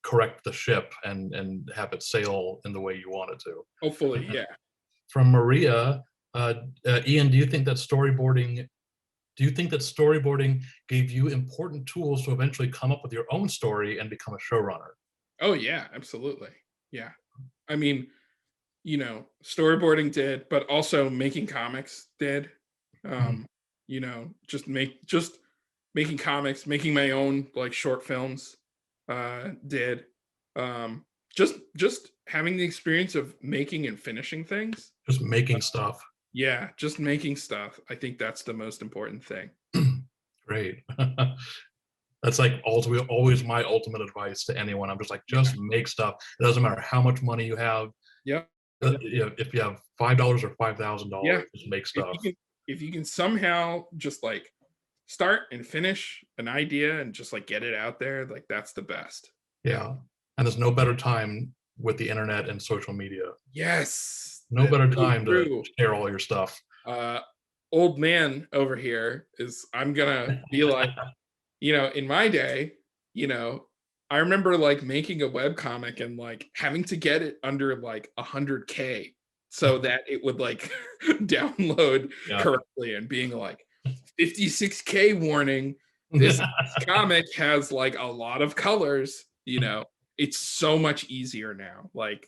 correct the ship and have it sail in the way you want it to. Hopefully, yeah. From Maria, Ian, do you think that storyboarding gave you important tools to eventually come up with your own story and become a showrunner? Oh yeah, absolutely. Yeah. I mean, storyboarding did, but also making comics did. Just making comics, making my own like short films did. Just having the experience of making and finishing things. Just making stuff. Yeah, just making stuff. I think that's the most important thing. Great. That's like always my ultimate advice to anyone. I'm just like, just make stuff. It doesn't matter how much money you have. Yeah. If you have $5 or $5,000, just make stuff. If you can somehow just like start and finish an idea and just like get it out there, like that's the best. Yeah. And there's no better time with the internet and social media. Yes. No better time to share all your stuff. Old man over here I'm gonna be like, in my day, I remember like making a web comic and like having to get it under like 100K so that it would like download correctly, and being like 56K warning. This comic has like a lot of colors, it's so much easier now. Like,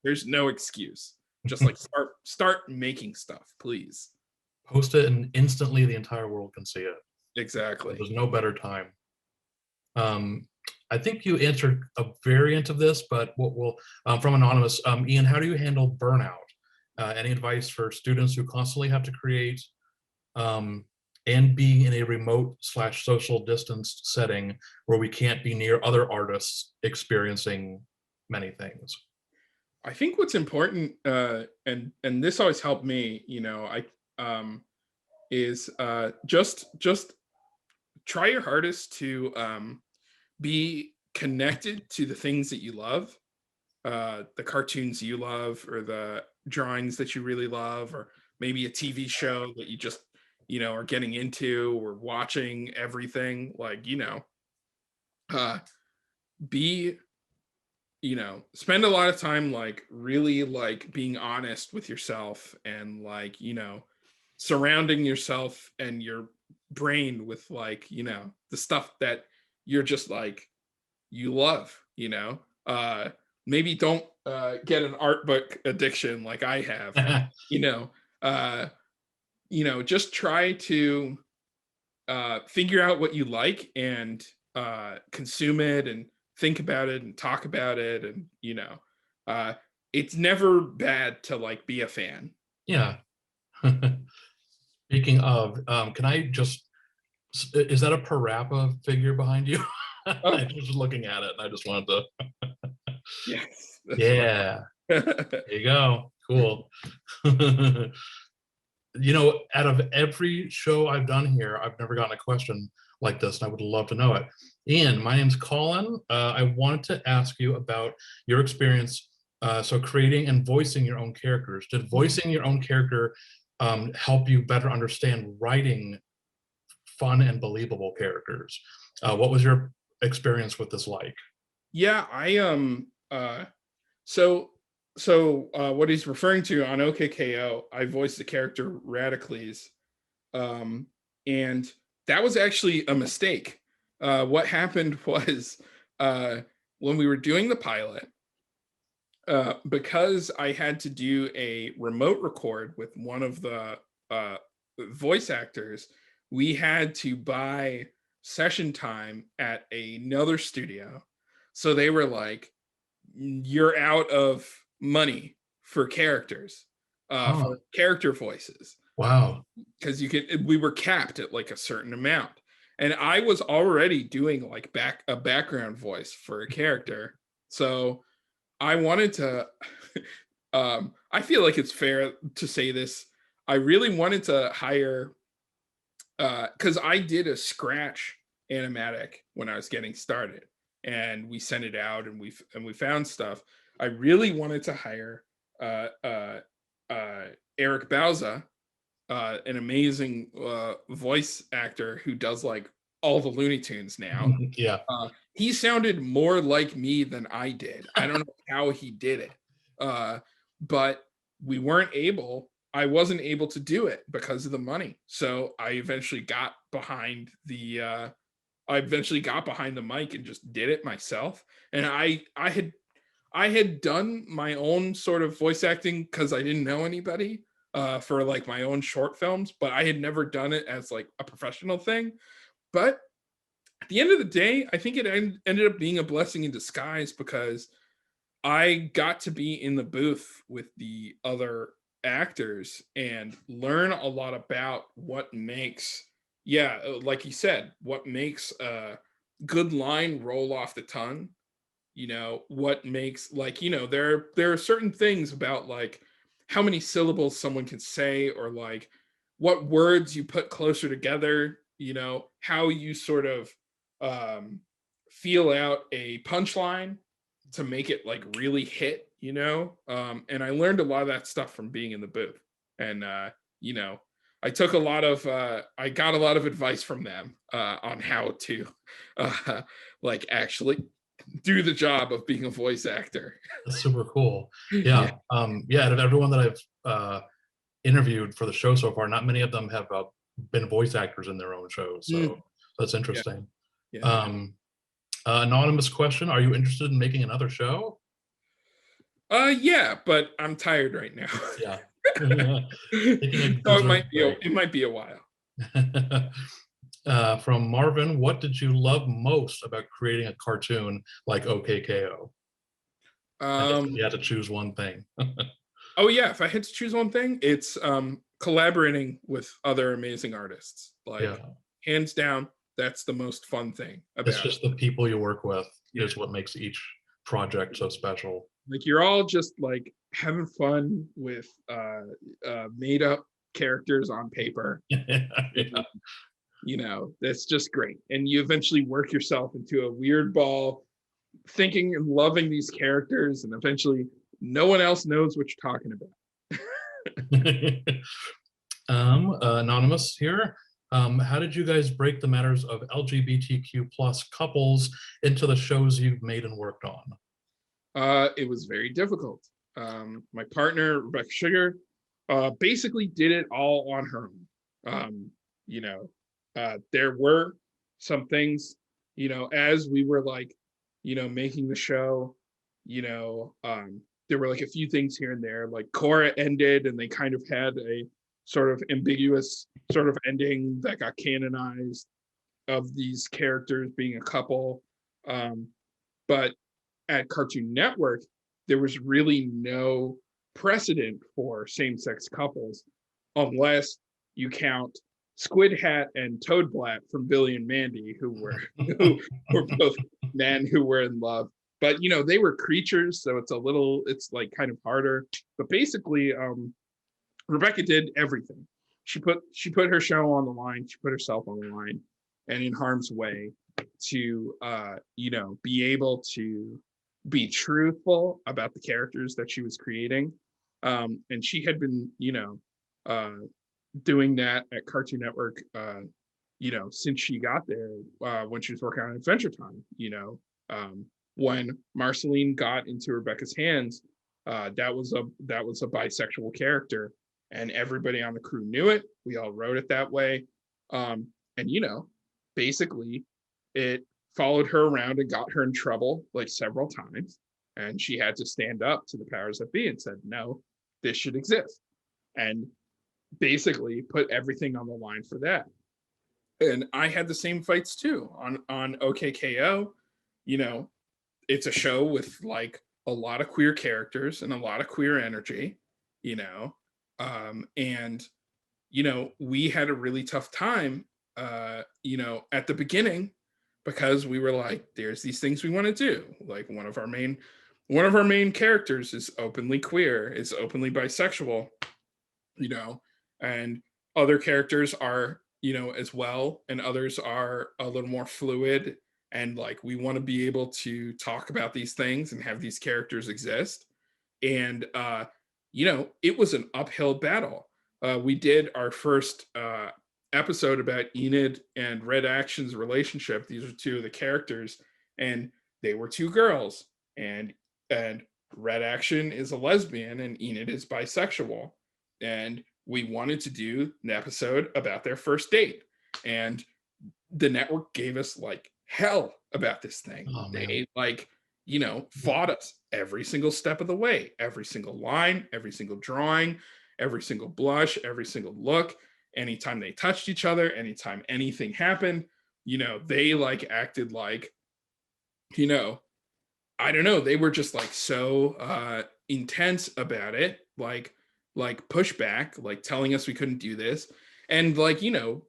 there's no excuse. Just like start making stuff, please. Post it and instantly the entire world can see it. Exactly. There's no better time. I think you answered a variant of this, but we'll from Anonymous, Ian, how do you handle burnout? Any advice for students who constantly have to create and being in a remote/social distance setting where we can't be near other artists experiencing many things? I think what's important, and this always helped me, is just try your hardest to be connected to the things that you love, the cartoons you love, or the drawings that you really love, or maybe a TV show that you just are getting into or watching everything. Like, spend a lot of time like really like being honest with yourself, and like surrounding yourself and your brain with like the stuff that you're just like you love. Maybe don't get an art book addiction like I have. Just try to figure out what you like and consume it and think about it and talk about it, and it's never bad to like be a fan. Yeah. Speaking of, can I just, is that a Parappa figure behind you? Oh. I was just looking at it and I just wanted to. Yes. Yeah. There you go. Cool. Out of every show I've done here, I've never gotten a question like this, and I would love to know it. Ian, my name's Colin. I wanted to ask you about your experience, so creating and voicing your own characters. Did voicing your own character help you better understand writing fun and believable characters. What was your experience with this like? Yeah, what he's referring to on OKKO, I voiced the character Radicles, and that was actually a mistake. What happened was, when we were doing the pilot, because I had to do a remote record with one of the voice actors, we had to buy session time at another studio. So they were like, you're out of money for characters, for character voices. Wow. Because we were capped at like a certain amount. And I was already doing like a background voice for a character. So I wanted to, I feel like it's fair to say this. I really wanted to hire, because I did a scratch animatic when I was getting started, and we sent it out, and we found stuff. I really wanted to hire Eric Bauza, an amazing voice actor who does like all the Looney Tunes now. Yeah. He sounded more like me than I did. I don't know how he did it, but I wasn't able to do it because of the money. So I eventually got behind the mic and just did it myself. And I had done my own sort of voice acting because I didn't know anybody, for like my own short films, but I had never done it as like a professional thing. But at the end of the day, I think it ended up being a blessing in disguise, because I got to be in the booth with the other actors and learn a lot about what makes, like you said, what makes a good line roll off the tongue. What makes, like, there are certain things about like how many syllables someone can say, or like what words you put closer together, how you sort of feel out a punchline to make it like really hit, and I learned a lot of that stuff from being in the booth. And I took I got a lot of advice from them on how to like actually do the job of being a voice actor. That's super cool. Yeah. Out of everyone that I've interviewed for the show so far, not many of them have been voice actors in their own shows. So that's interesting. Anonymous question: are you interested in making another show? Yeah, but I'm tired right now. Yeah. So it might be a while. From Marvin, what did you love most about creating a cartoon like OKKO? If you had to choose one thing. Oh yeah, if I had to choose one thing, it's collaborating with other amazing artists. Like, hands down, that's the most fun thing about it's just the people you work with is what makes each project so special. Like, you're all just like having fun with made up characters on paper. That's just great. And you eventually work yourself into a weird ball, thinking and loving these characters, and eventually no one else knows what you're talking about. Anonymous here. How did you guys break the matters of LGBTQ plus couples into the shows you've made and worked on? It was very difficult. My partner, Rebecca Sugar, basically did it all on her own. There were some things, as we were like, making the show, there were like a few things here and there, like Cora ended and they kind of had a sort of ambiguous sort of ending that got canonized of these characters being a couple. But at Cartoon Network, there was really no precedent for same-sex couples, unless you count Squid Hat and Toadblatt from Billy and Mandy, who were both men who were in love. But they were creatures, so it's like kind of harder. But basically, Rebecca did everything. She put her show on the line. She put herself on the line, and in harm's way, to be able to be truthful about the characters that she was creating. And she had been doing that at Cartoon Network since she got there, when she was working on Adventure Time, when Marceline got into Rebecca's hands, that was a bisexual character, and everybody on the crew knew it. We all wrote it that way, and basically, it followed her around and got her in trouble like several times, and she had to stand up to the powers that be and said, "No, this should exist," and basically put everything on the line for that. And I had the same fights too on OKKO. It's a show with like a lot of queer characters and a lot of queer energy, you know, and we had a really tough time, at the beginning, because we were like, there's these things we want to do. Like one of our main characters is openly queer, is openly bisexual, and other characters are, as well, and others are a little more fluid, and like we want to be able to talk about these things and have these characters exist. And it was an uphill battle. We did our first episode about Enid and Red Action's relationship. These are two of the characters, and they were two girls, and Red Action is a lesbian and Enid is bisexual, and we wanted to do an episode about their first date, and the network gave us like hell about this thing. They fought us every single step of the way, every single line, every single drawing, every single blush, every single look. Anytime they touched each other, anytime anything happened, they like acted like, I don't know, they were just like so intense about it, like pushback, like telling us we couldn't do this. And like,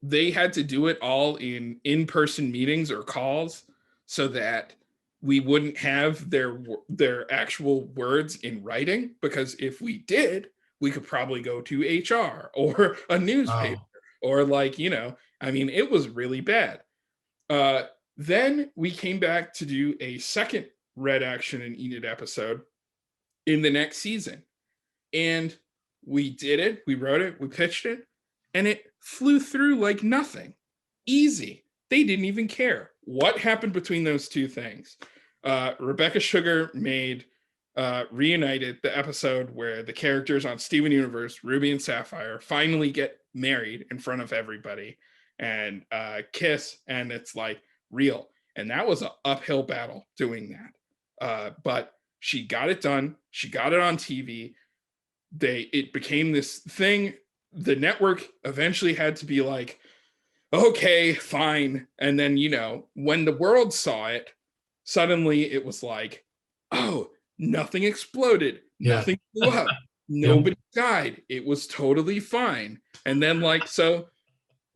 they had to do it all in-person meetings or calls so that we wouldn't have their actual words in writing, because if we did, we could probably go to HR or a newspaper, Wow. or like, it was really bad. Then we came back to do a second Red Action and Enid episode in the next season. And we did it, we wrote it, we pitched it, and it flew through like nothing. Easy. They didn't even care. What happened between those two things? Rebecca Sugar made Reunited, the episode where the characters on Steven Universe, Ruby and Sapphire, finally get married in front of everybody and kiss, and it's like real. And that was an uphill battle doing that. But she got it done. She got it on TV. It became this thing. The network eventually had to be like, okay, fine. And then, when the world saw it, suddenly it was like, oh, nothing exploded. Yeah. Nothing blew up. Nobody died. It was totally fine. And then so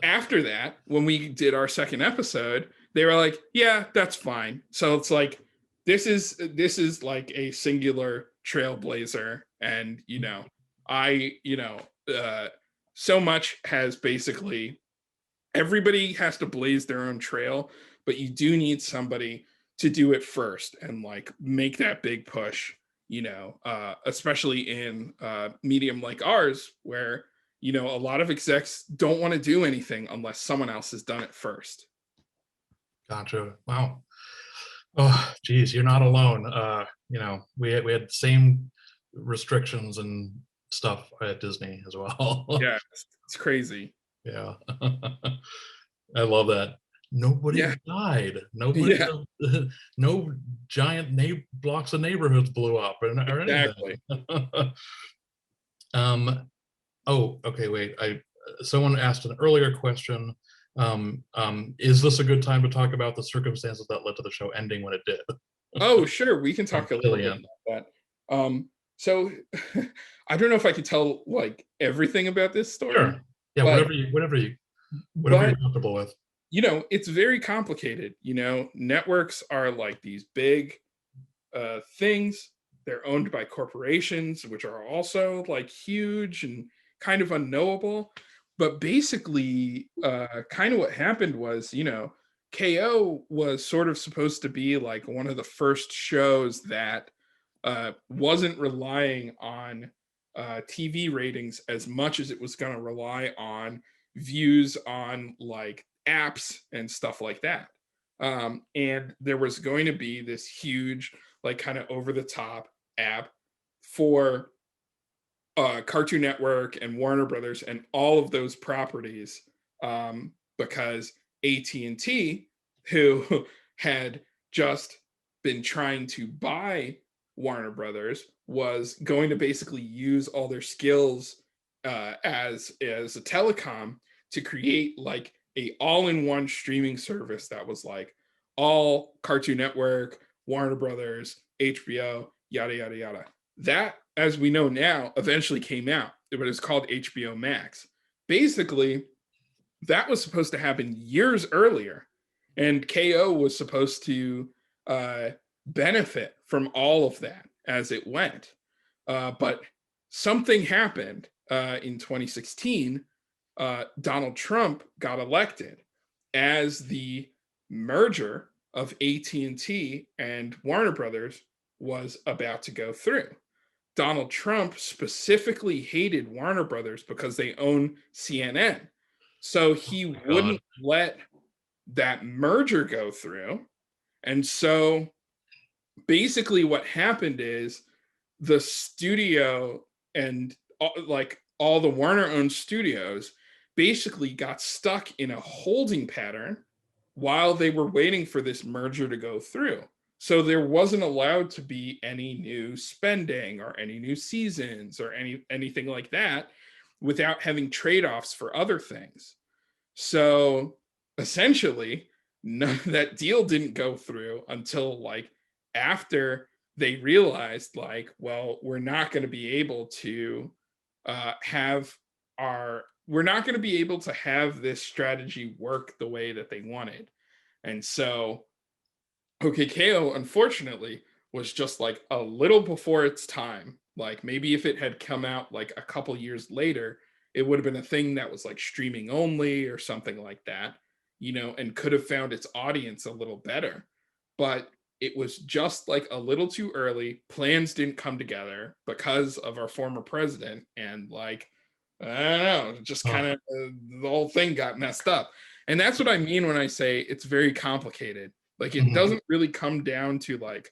after that, when we did our second episode, they were like, yeah, that's fine. So it's like, this is like a singular trailblazer. And, so much has basically, everybody has to blaze their own trail, but you do need somebody to do it first and like make that big push, especially in medium like ours, where, a lot of execs don't want to do anything unless someone else has done it first. Gotcha. Wow. Oh, geez, you're not alone. We had the same restrictions and stuff at Disney as well. Yeah, it's crazy. Yeah. I love that. Nobody died. Nobody, no giant blocks of neighborhoods blew up or anything. Oh, okay, wait. Someone asked an earlier question. Is this a good time to talk about the circumstances that led to the show ending when it did? Oh, sure. We can talk a little bit about that. So I don't know if I could tell like everything about this story. Sure. Yeah, whatever you're comfortable with. It's very complicated. Networks are like these big things. They're owned by corporations, which are also like huge and kind of unknowable. But basically, kind of what happened was, KO was sort of supposed to be like one of the first shows that wasn't relying on TV ratings as much as it was going to rely on views on like apps and stuff like that. And there was going to be this huge, like, kind of over the top app for Cartoon Network and Warner Brothers and all of those properties, because AT&T, who had just been trying to buy Warner Brothers, was going to basically use all their skills as a telecom to create like a all-in-one streaming service that was like all Cartoon Network, Warner Brothers, HBO, yada yada yada. That, as we know now, eventually came out, but it's called HBO Max. Basically, that was supposed to happen years earlier, and KO was supposed to benefit from all of that as it went. But something happened in 2016. Donald Trump got elected as the merger of AT&T and Warner Brothers was about to go through. Donald Trump specifically hated Warner Brothers because they own CNN. So he wouldn't let that merger go through. And so basically what happened is the studio and like all the Warner owned studios basically got stuck in a holding pattern while they were waiting for this merger to go through. So there wasn't allowed to be any new spending or any new seasons or anything like that without having trade-offs for other things. So essentially, that deal didn't go through until like after they realized like, well, we're not going to be able to we're not going to be able to have this strategy work the way that they wanted. And so OKKO, unfortunately, was just like a little before its time. Like maybe if it had come out like a couple years later, it would have been a thing that was like streaming only or something like that, and could have found its audience a little better. But it was just like a little too early. Plans didn't come together because of our former president. And like, I don't know, just kind of the whole thing got messed up. And that's what I mean when I say it's very complicated. Like it doesn't really come down to like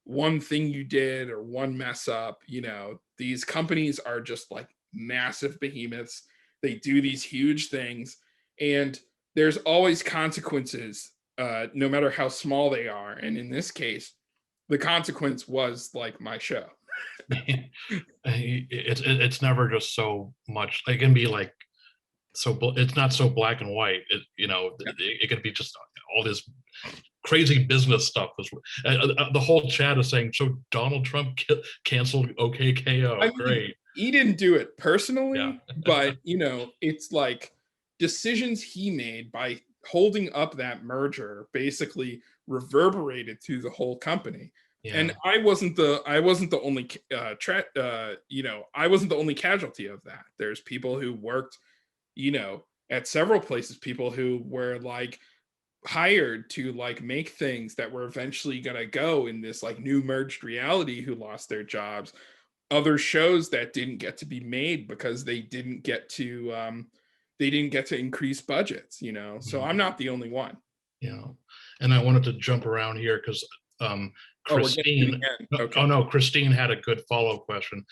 one thing you did or one mess up. These companies are just like massive behemoths. They do these huge things, and there's always consequences, no matter how small they are. And in this case, the consequence was like my show. It's never just so much. It can be like it's not so black and white. It can be just all this crazy business stuff. The whole chat is saying, so Donald Trump canceled OKKO. I mean, great. He didn't do it personally, but it's like decisions he made by holding up that merger basically reverberated through the whole company. Yeah. And I wasn't the only I wasn't the only casualty of that. There's people who worked, at several places, people who were like hired to like make things that were eventually going to go in this like new merged reality, who lost their jobs. Other shows that didn't get to be made because they didn't get to increase budgets, so I'm not the only one. And I wanted to jump around here because Christine, Christine had a good follow-up question.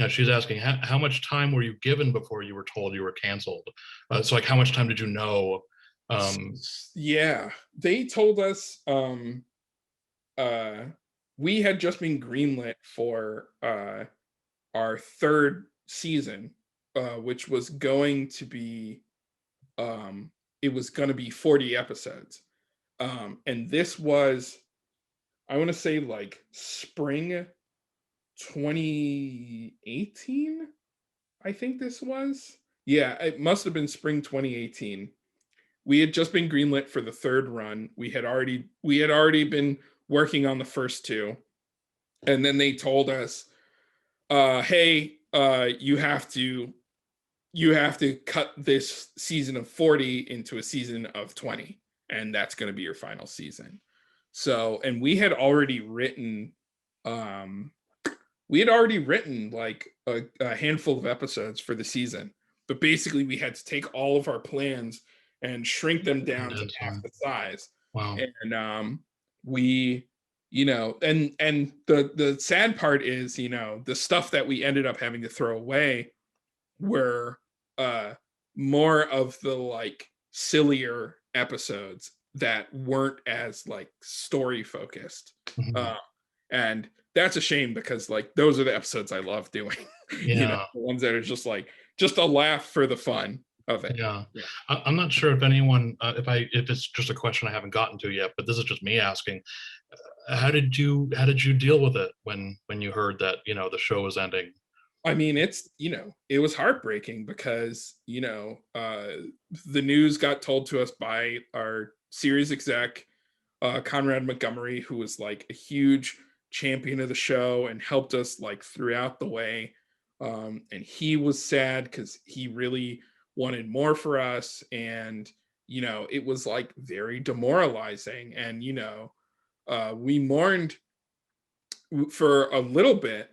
She's asking, how much time were you given before you were told you were canceled? So like, how much time did you know? They told us we had just been greenlit for our third season, which was going to be it was going to be 40 episodes, and this was, I want to say, like spring 2018. I think this was, it must have been spring 2018. We had just been greenlit for the third run. We had already been working on the first two, and then they told us, hey, you have to cut this season of 40 into a season of 20, and that's going to be your final season. So, and we had already written like a handful of episodes for the season, but basically we had to take all of our plans and shrink them down And to then half some. the size. Wow. And we, and the sad part is, the stuff that we ended up having to throw away were more of the like sillier episodes that weren't as like story focused. Mhm. And that's a shame, because like those are the episodes I love doing. Yeah. The ones that are just a laugh for the fun of it. Yeah. Yeah. I'm not sure if anyone, if it's just a question I haven't gotten to yet, but this is just me asking. How did you deal with it when you heard that, the show was ending? I mean, it was heartbreaking, because, the news got told to us by our series exec, Conrad Montgomery, who was like a huge champion of the show and helped us like throughout the way. And he was sad because he really wanted more for us. And, it was like very demoralizing. And, we mourned for a little bit,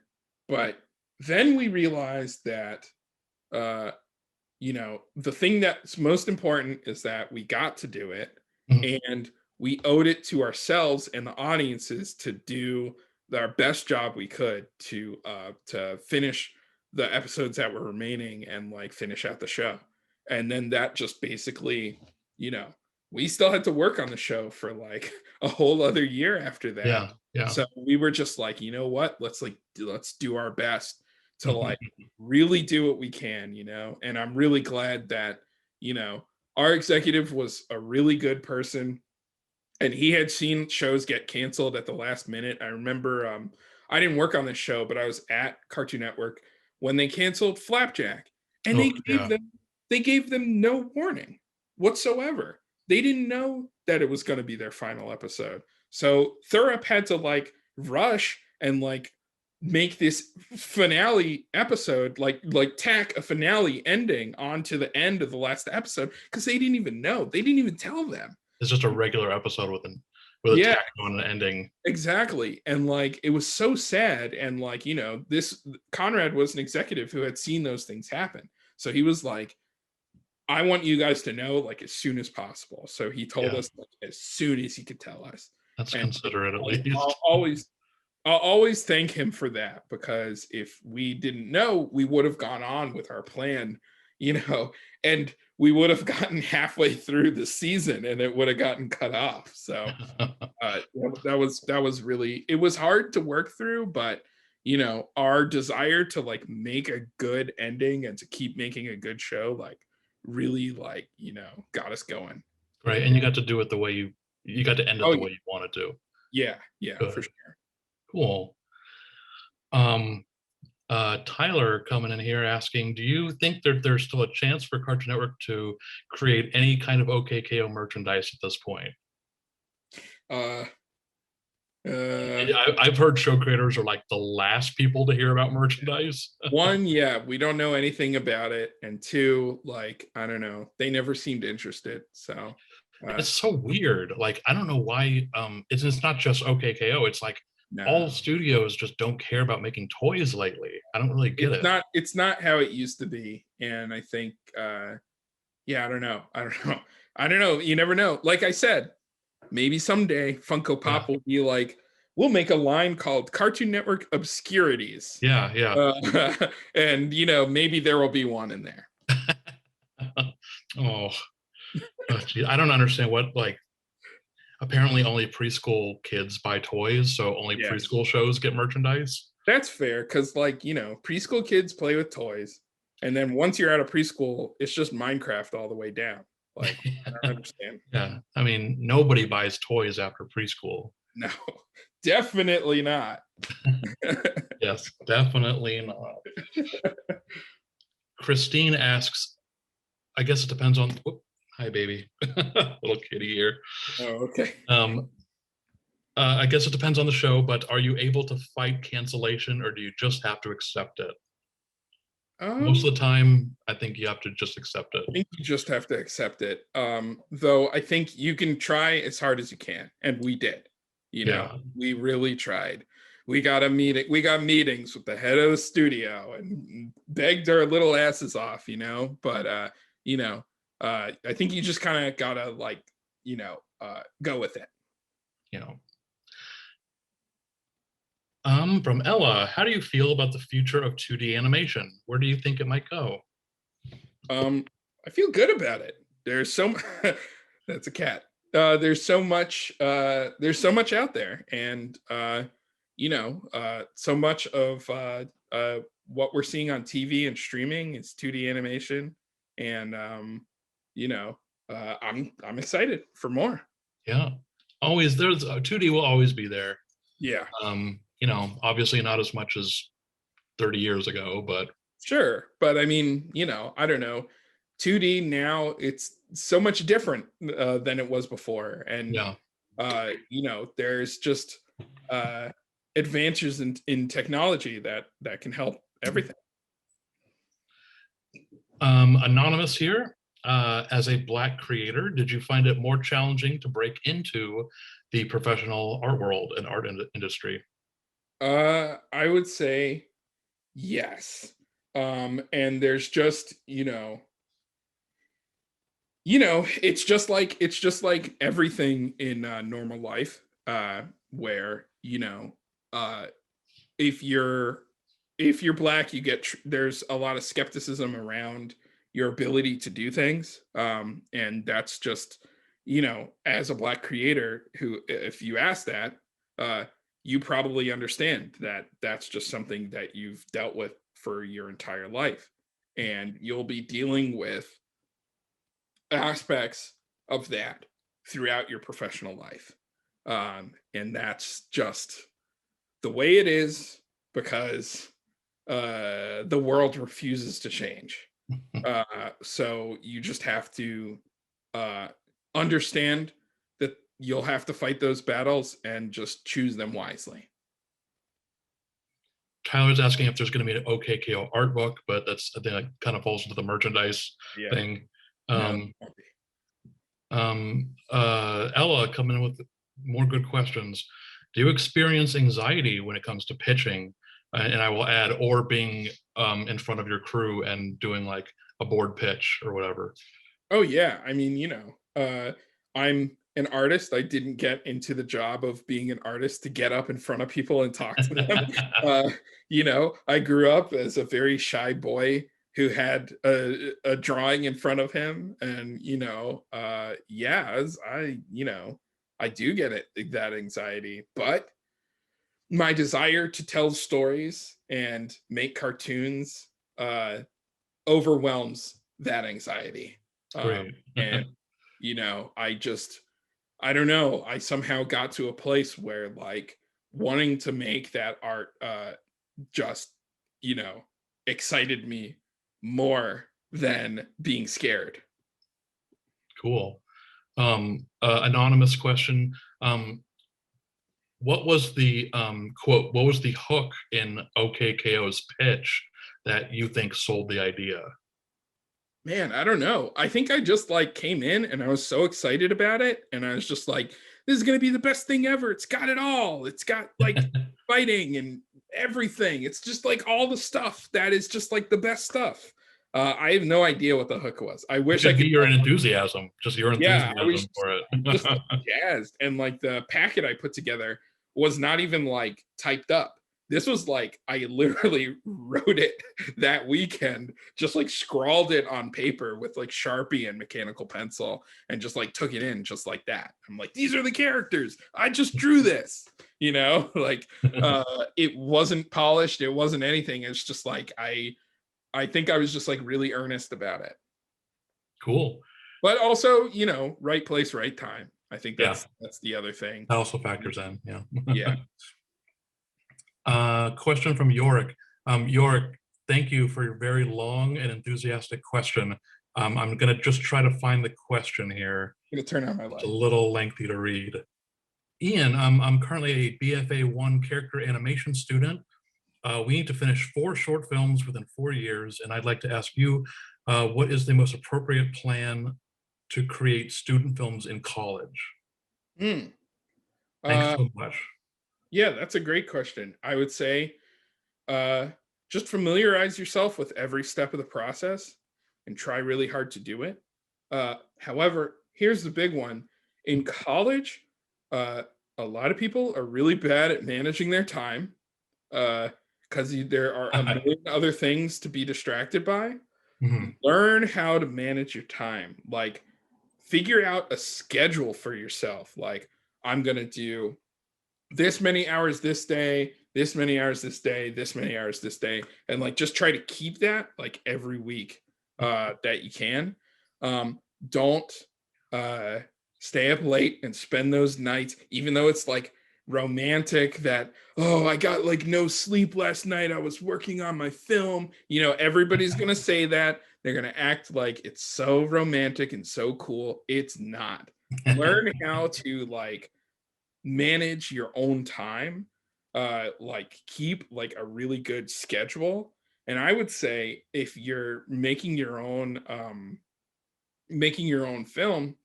but then we realized that, uh, the thing that's most important is that we got to do it, Mhm. and we owed it to ourselves and the audiences to do our best job we could to finish the episodes that were remaining and like finish out the show. And then that just basically, you know, we still had to work on the show for like a whole other year after that. Yeah. Yeah. So we were just like, you know what? Let's do our best to like really do what we can, and I'm really glad that, our executive was a really good person, and he had seen shows get canceled at the last minute. I remember, I didn't work on this show, but I was at Cartoon Network when they canceled Flapjack, and Oh, they gave yeah. them they gave them no warning whatsoever. They didn't know that it was going to be their final episode. So Thurup had to like rush and like make this finale episode, like tack a finale ending onto the end of the last episode, because they didn't even know. They didn't even tell them. It's just a regular episode with a Yeah, tack on an ending. exactly. And like it was so sad. And like, this Conrad was an executive who had seen those things happen. So he was like, I want you guys to know like as soon as possible. So he told Yeah. us like as soon as he could tell us. That's And considerate at I'll least. always I'll always thank him for that, because if we didn't know, we would have gone on with our plan, and we would have gotten halfway through the season and it would have gotten cut off. So that was really, it was hard to work through, but our desire to like make a good ending and to keep making a good show like really like got us going. Right. And you got to do it the way you got to end it Oh the way you wanted to. yeah, for Good. sure. Cool. Um, Tyler coming in here asking, do you think that there's still a chance for Cartoon Network to create any kind of OKKO merchandise at this point? uh I've heard show creators are like the last people to hear about merchandise. One, yeah, we don't know anything about it, and two, like I don't know, they never seemed interested. So It's so weird. Like, I don't know why. It's not just OKKO. It's like all no, studios just don't care about making toys lately. I don't really get it's it. not. It's not how it used to be, and I think, yeah, I don't know. I don't know. I don't know. You never know. Like I said, maybe someday Funko Yeah, Pop will be like, we'll make a line called Cartoon Network Obscurities, yeah, yeah. and maybe there will be one in there. Oh, gee, I don't understand what like. Apparently, only preschool kids buy toys, so only Yeah, preschool shows get merchandise. that's fair, because like preschool kids play with toys, and then once you're out of preschool, it's just Minecraft all the way down. Like I don't understand. Yeah, I mean, nobody buys toys after preschool. No, definitely not. Yes, definitely not. Christine asks, I guess it depends on. Whoop, hi, baby, little kitty here. Oh, okay. Um, I guess it depends on the show, but are you able to fight cancellation, or do you just have to accept it? Most Um, of the time, I think you have to just accept it. I think you just have to accept it. Though I think you can try as hard as you can, and we did. Yeah, We really tried. We got a meeting. We got meetings with the head of the studio and begged our little asses off. But I think you just kind of gotta like, go with it. You know. From Ella, how do you feel about the future of 2D animation? Where do you think it might go? I feel good about it. There's so that's a cat. There's so much out there, and so much of what we're seeing on TV and streaming is 2D animation, and I'm excited for more. Yeah, always there's 2D will always be there. Yeah, Obviously not as much as 30 years ago, but sure, but I mean, I don't know. 2D now, it's so much different than it was before, and yeah. there's just uh, advances in technology that can help everything. Anonymous here. As a Black creator, did you find it more challenging to break into the professional art world and industry? I would say yes. And there's just, it's just like everything in normal life, where uh, if you're Black, you get there's a lot of skepticism around your ability to do things, and that's just, as a Black creator, who, if you ask that, uh, you probably understand that that's just something that you've dealt with for your entire life, and you'll be dealing with aspects of that throughout your professional life, and that's just the way it is, because the world refuses to change. So you just have to uh, understand that you'll have to fight those battles and just choose them wisely. Tyler's asking if there's going to be an OKKO art book, but that's, I think, that kind of falls into the merchandise Yeah. thing. No. Ella coming in with more good questions. Do you experience anxiety when it comes to pitching? And I will add, or being in front of your crew and doing like a board pitch or whatever. Oh yeah, I mean, I'm an artist. I didn't get into the job of being an artist to get up in front of people and talk to them. I grew up as a very shy boy who had a drawing in front of him, and yeah, as I do get that anxiety, but my desire to tell stories and make cartoons overwhelms that anxiety. Great. And I don't know, I somehow got to a place where like wanting to make that art just excited me more than being scared. Cool. Anonymous question. What was the quote? What was the hook in OKKO's pitch that you think sold the idea? Man, I don't know. I think I just like came in and I was so excited about it. And I was just like, this is going to be the best thing ever. It's got it all. It's got like fighting and everything. It's just like all the stuff that is just like the best stuff. I have no idea what the hook was. I wish I could. Your enthusiasm, just your Yeah, enthusiasm I was for it. just like, jazzed. And like the packet I put together was not even like typed up. This was like I literally wrote it that weekend, just like scrawled it on paper with like Sharpie and mechanical pencil, and just like took it in just like that. I'm like, these are the characters. I just drew this, like it wasn't polished, it wasn't anything. It's just like I think I was just like really earnest about it. Cool. But also, right place, right time. I think that's the other thing. That also factors in, yeah. Yeah. Question from Yorick. Yorick, thank you for your very long and enthusiastic question. I'm gonna just try to find the question here. I'm gonna turn on my light. It's a little lengthy to read. Ian, I'm currently a BFA 1 character animation student. We need to finish 4 short films within 4 years, and I'd like to ask you, what is the most appropriate plan to create student films in college? Thanks so much. Yeah, that's a great question. I would say just familiarize yourself with every step of the process and try really hard to do it. However, here's the big one. In college, a lot of people are really bad at managing their time because there are a million other things to be distracted by. Mhm. Learn how to manage your time. Like, figure out a schedule for yourself. Like, I'm going to do this many hours this day, this many hours this day, this many hours this day, and like just try to keep that like every week that you can. Don't uh stay up late and spend those nights, even though it's like romantic that, oh, I got like no sleep last night, I was working on my film. You know, everybody's gonna say that. They're gonna act like it's so romantic and so cool. It's not. Learn how to like manage your own time, like keep like a really good schedule. And I would say if you're making your own film,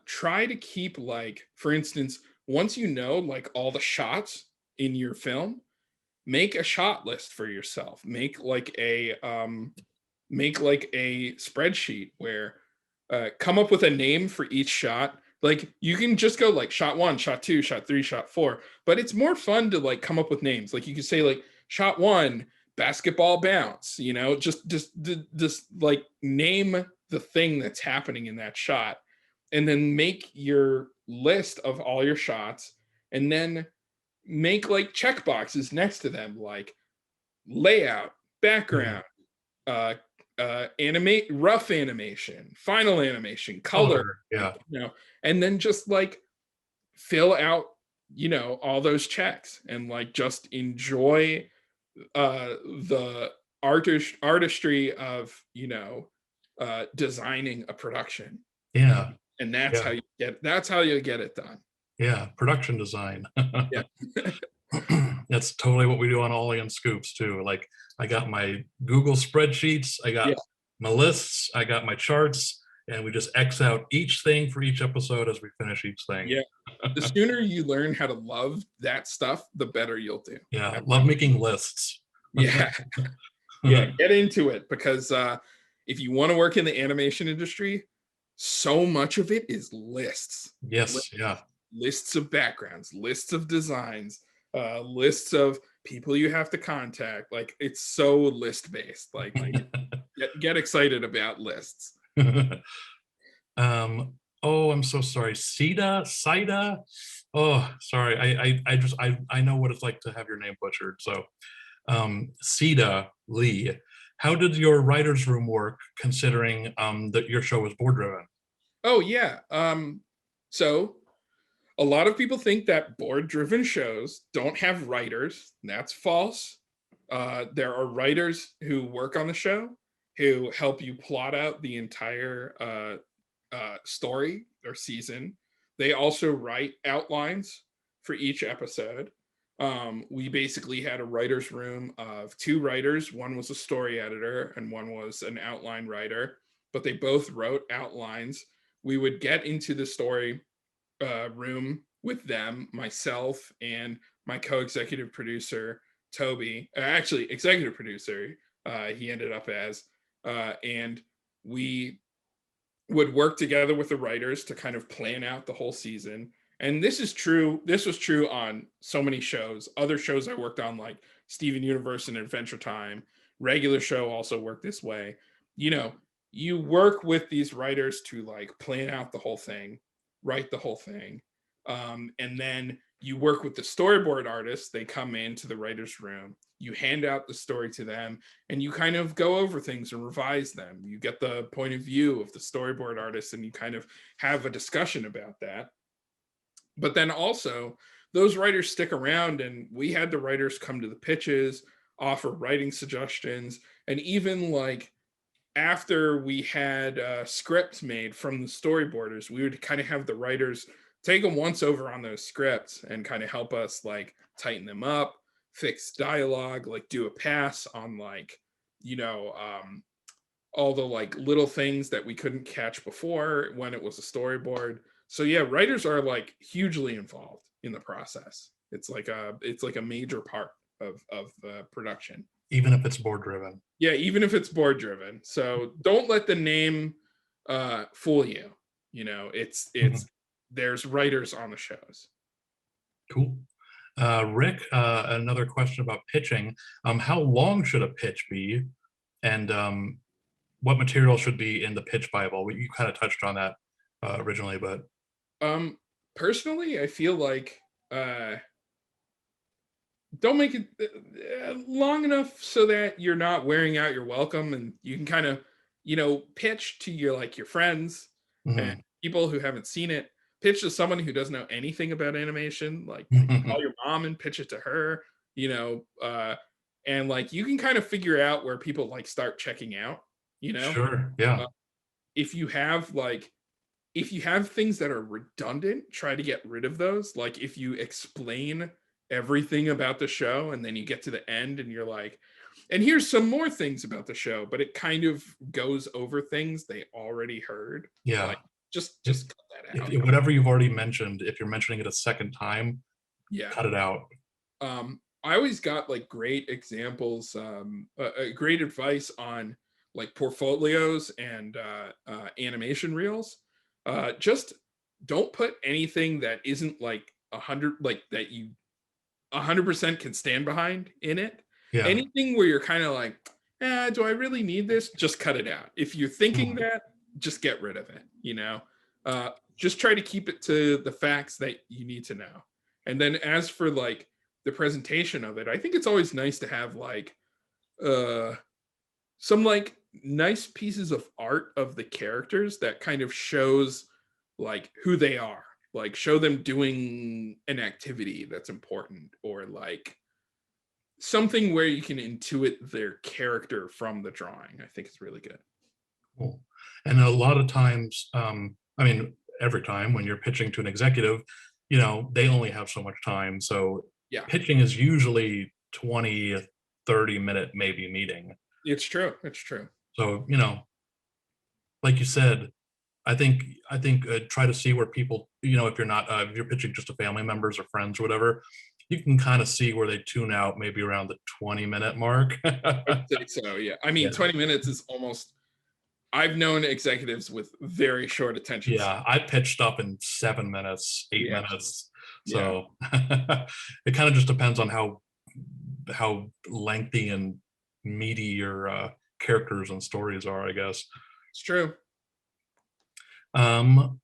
try to keep like, for instance, once you know like all the shots in your film, make a shot list for yourself. Make like a spreadsheet where come up with a name for each shot. Like you can just go like shot 1, shot 2, shot 3, shot 4, but it's more fun to like come up with names. Like you could say like shot 1, basketball bounce, you know, just like name the thing that's happening in that shot, and then make your list of all your shots, and then make like check boxes next to them, like layout, Yeah. background, uh animate, rough animation, final animation, color, Color. Yeah. you know, and then just like fill out, you know, all those checks and like just enjoy the artistry of, you know, designing a production. Yeah. And Yeah. that's how you get it done. Yeah. Production design. Yeah. That's totally what we do on Ollie and Scoops too. Like I got my Google spreadsheets, I Yeah. got my lists, I got my charts, and we just X out each thing for each episode as we finish each thing. Yeah. The sooner you learn how to love that stuff, the better you'll do. Yeah, love making lists. Yeah. Yeah, get into it, because if you want to work in the animation industry, so much of it is lists. Yes, yeah. Lists of backgrounds, lists of designs, lists of people you have to contact. Like it's so list based. Like get excited about lists. Oh, I'm so sorry. Sida? Oh, sorry. I know what it's like to have your name butchered. So, Sida Lee, how did your writer's room work considering that your show was board driven? Oh yeah. So a lot of people think that board driven shows don't have writers. That's false. There are writers who work on the show who help you plot out the entire story or season. They also write outlines for each episode. We basically had a writer's room of 2 writers. One was a story editor and one was an outline writer, but they both wrote outlines. We would get into the story room with them, myself and my co-executive producer Toby, actually executive producer, he ended up as, and we would work together with the writers to kind of plan out the whole season. And this is true. This was true on so many shows. Other shows I worked on, like Steven Universe and Adventure Time, regular show also worked this way. You know, you work with these writers to like plan out the whole thing, write the whole thing. And then you work with the storyboard artists. They come into the writer's room. You hand out the story to them and you kind of go over things and revise them. You get the point of view of the storyboard artist and you kind of have a discussion about that. But then also, those writers stick around, and we had the writers come to the pitches, offer writing suggestions, and even like after we had scripts made from the storyboarders, we would kind of have the writers take a once over on those scripts and kind of help us like tighten them up, fix dialogue, like do a pass on like, you know, all the like little things that we couldn't catch before when it was a storyboard. So yeah, writers are like hugely involved in the process. It's like a major part of production. Even if it's board driven. Yeah, even if it's board driven. So don't let the name fool you. You know, Mhm. it's there's writers on the shows. Cool. Rick, another question about pitching. How long should a pitch be? And what material should be in the pitch Bible? You kind of touched on that originally, but Um, Personally, I feel like don't make it long enough so that you're not wearing out your welcome, and you can kind of, pitch to your friends and mhm. people who haven't seen it. Pitch to someone who doesn't know anything about animation. Like call your mom and pitch it to her. You know, and like you can kind of figure out where people like start checking out. You know, Sure. Yeah. uh, if you have like if you have things that are redundant, try to get rid of those. Like if you explain everything about the show and then you get to the end and you're like, and here's some more things about the show, but it kind of goes over things they already heard. Yeah. Like just If, just cut that out. whatever you've already mentioned, if you're mentioning it a second time, Yeah. cut it out. I always got like great examples, great advice on like portfolios and animation reels. Just don't put anything that isn't like 100, like that you 100% can stand behind in it. Yeah. Anything where you're kind of like, do I really need this? Just cut it out. If you're thinking Mhm. that, just get rid of it. Just try to keep it to the facts that you need to know. And then as for like the presentation of it, I think it's always nice to have like uh some like nice pieces of art of the characters that kind of shows like who they are, like show them doing an activity that's important, or like something where you can intuit their character from the drawing. I think it's really good. Cool. And a lot of times, I mean, every time when you're pitching to an executive, they only have so much time. So Yeah, pitching is usually 20, 30-minute maybe meeting. it's true. It's true. So, like you said, I think try to see where people, if you're not if you're pitching just to family members or friends or whatever, you can kind of see where they tune out maybe around the 20-minute mark. I would say so. Yeah, I mean, Yeah. 20 minutes is almost. I've known executives with very short attention span. Yeah, I pitched up in 7 minutes, eight Yeah, minutes. yeah, So it kind of just depends on how lengthy and meaty your characters and stories are, I guess. it's true. Um,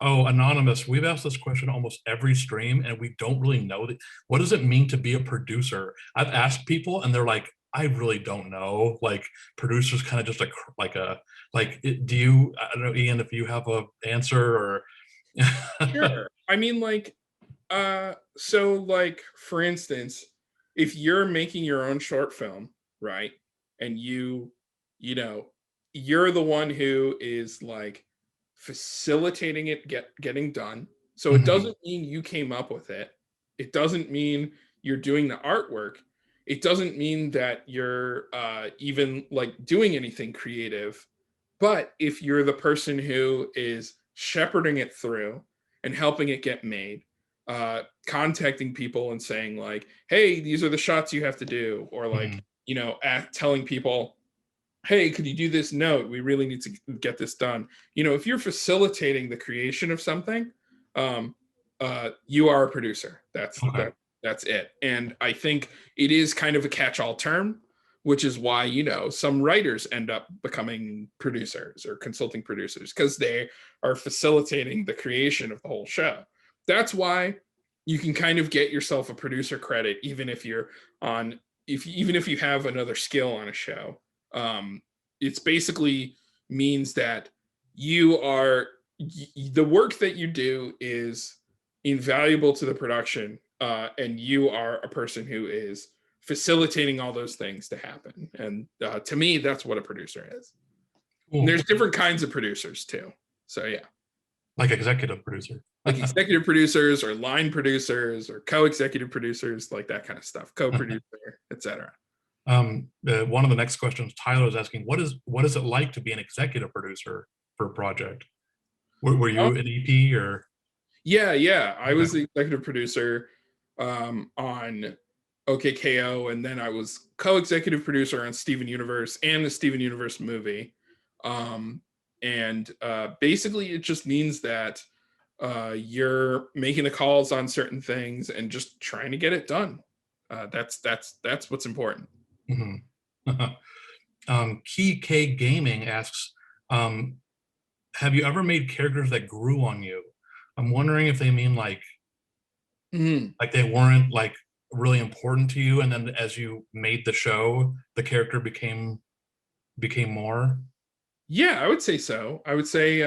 oh, anonymous, we've asked this question almost every stream, and we don't really know that. What does it mean to be a producer? I've asked people, and they're like, I really don't know. Like, producer's kind of just do you? I don't know, Ian, if you have a answer or. Sure. I mean, like, so like for instance, if you're making your own short film, right? And you know, you're the one who is like facilitating it getting done. So it Mhm. doesn't mean you came up with it. It doesn't mean you're doing the artwork. It doesn't mean that you're even like doing anything creative. But if you're the person who is shepherding it through and helping it get made, contacting people and saying like, "Hey, these are the shots you have to do," or like, Mhm. telling people, "Hey, could you do this note? We really need to get this done." If you're facilitating the creation of something, um, you are a producer. Okay. That's it. And I think it is kind of a catch-all term, which is why some writers end up becoming producers or consulting producers because they are facilitating the creation of the whole show. That's why you can kind of get yourself a producer credit even if you're on if even if you have another skill on a show. It's basically means that you are the work that you do is invaluable to the production, and you are a person who is facilitating all those things to happen. And to me, that's what a producer is. And Cool. there's different kinds of producers too. So yeah, Like executive producer. like executive producers or line producers or co-executive producers, like that kind of stuff, co-producer, etc. One of the next questions, Tyler is asking, what is it like to be an executive producer for a project? Were Um, you an EP or? yeah. I Okay. was the executive producer on OKKO, and then I was co-executive producer on Steven Universe and the Steven Universe movie. Um, And basically it just means that you're making the calls on certain things and just trying to get it done. That's what's important. Mhm. Key K Gaming asks, um, have you ever made characters that grew on you? I'm wondering if they mean Mhm. like they weren't like really important to you, and then as you made the show, the character became more. Yeah, I would say so. I would say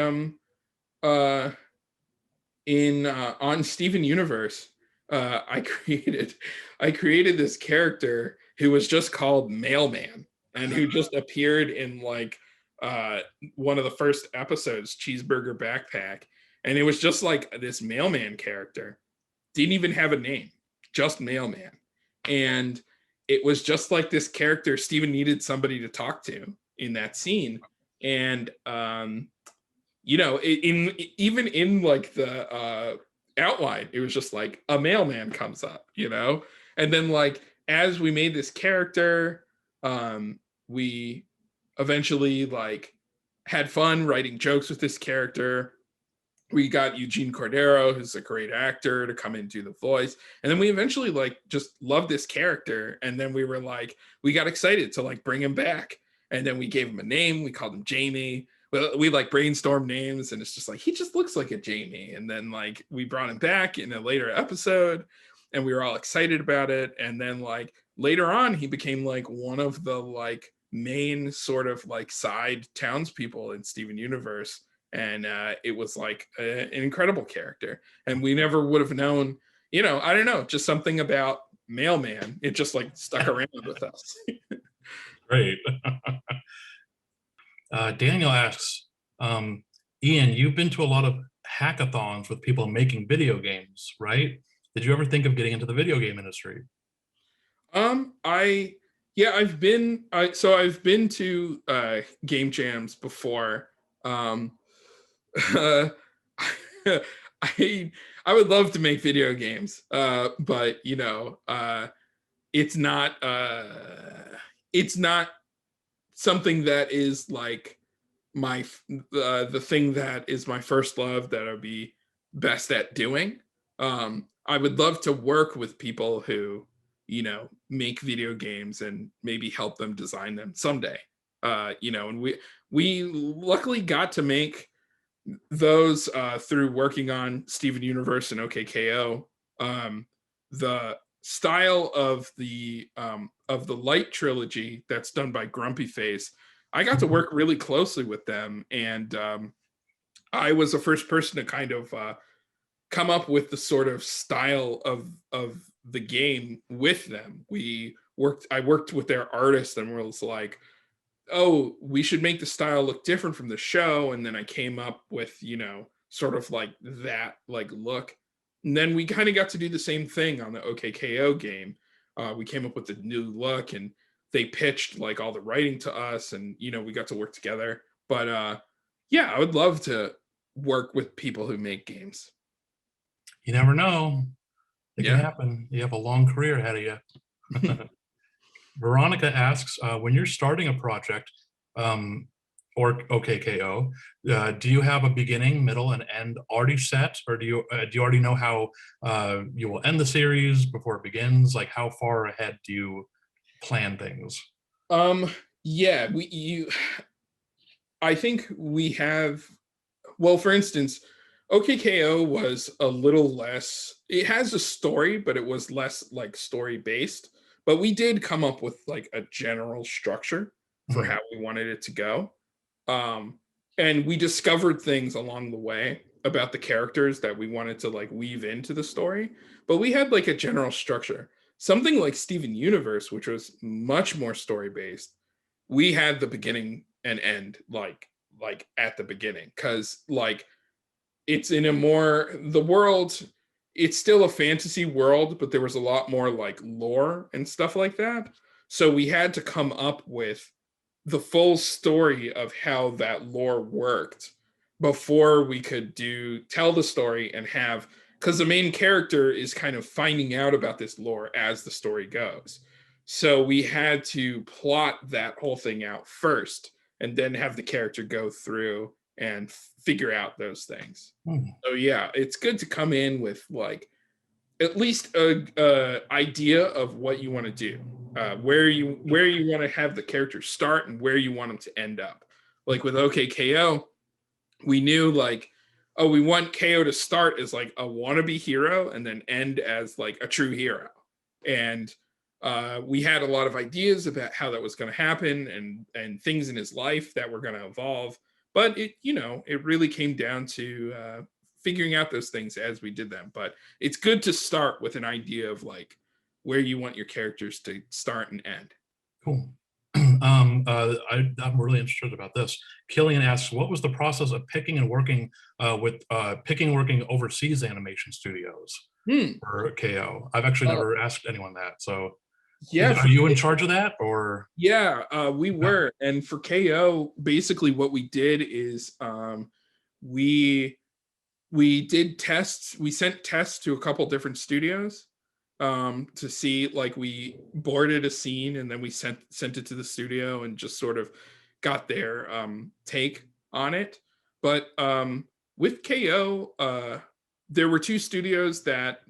uh in on Steven Universe, I created I created this character who was just called Mailman, and who just appeared in like uh one of the first episodes, Cheeseburger Backpack, and it was just like this mailman character. Didn't even have a name, just Mailman. And it was just like this character Steven needed somebody to talk to in that scene. And you know, in even in like the outline, it was just like a mailman comes up, you know. And then like as we made this character, we eventually like had fun writing jokes with this character. We got Eugene Cordero, who's a great actor, to come in and do the voice. And then we eventually like just loved this character. And then we were like, we got excited to like bring him back. And then we gave him a name. We called him Jamie. We like brainstormed names, and it's just like, he just looks like a Jamie. And then like we brought him back in a later episode, and we were all excited about it. And then like later on, he became like one of the like main sort of like side townspeople in Steven Universe. And it was like an incredible character, and we never would have known, you know, I don't know, just something about mailman, it just like stuck around with us. Great. Daniel asks, Ian, you've been to a lot of hackathons with people making video games, right? Did you ever think of getting into the video game industry? I Yeah, I've been to game jams before. um uh, I I would love to make video games, but you know, it's not it's not something that is like the thing that is my first love that I'd be best at doing. I would love to work with people who, you know, make video games and maybe help them design them someday. You know, and we luckily got to make those through working on Steven Universe and OKKO. The style of the Light trilogy that's done by Grumpy Face, I got to work really closely with them, and I was the first person to kind of come up with the sort of style of the game with them. I worked with their artist, and was like, oh, we should make the style look different from the show. And then I came up with, you know, sort of like that like look. And then we kind of got to do the same thing on the OKKO game. We came up with a new look, and they pitched like all the writing to us, and you know, we got to work together. But yeah, I would love to work with people who make games. You never know. It can Yeah. happen. You have a long career ahead of you. Veronica asks, when you're starting a project, um, or OKKO, do you have a beginning, middle, and end already set, or do you already know how you will end the series before it begins? Like, how far ahead do you plan things? Um, yeah, I think we have, well, for instance, OKKO was a little less, it has a story, but it was less like story based. But we did come up with like a general structure for Mhm. how we wanted it to go. Um, and we discovered things along the way about the characters that we wanted to like weave into the story. But we had like a general structure. Something like Steven Universe, which was much more story based, we had the beginning and end like at the beginning, because like it's in a more, the world, it's still a fantasy world, but there was a lot more like lore and stuff like that. So we had to come up with the full story of how that lore worked before we could tell the story and have, because the main character is kind of finding out about this lore as the story goes. So we had to plot that whole thing out first, and then have the character go through and figure out those things. Hmm. So yeah, it's good to come in with like at least a idea of what you want to do, where you want to have the characters start and where you want them to end up. Like with OKKO, we knew like, oh, we want KO to start as like a wannabe hero and then end as like a true hero. And we had a lot of ideas about how that was going to happen and things in his life that were going to evolve. But it, you know, it really came down to figuring out those things as we did them. But it's good to start with an idea of like where you want your characters to start and end. Cool. I'm really interested about this. Killian asks, what was the process of picking and working working overseas animation studios for KO? I've actually never asked anyone that. So Yeah, are you in charge of that, or? yeah, we were. And for KO, basically what we did is we did tests. We sent tests to a couple different studios to see, like, we boarded a scene and then we sent it to the studio and just sort of got their take on it. But with KO, there were two studios that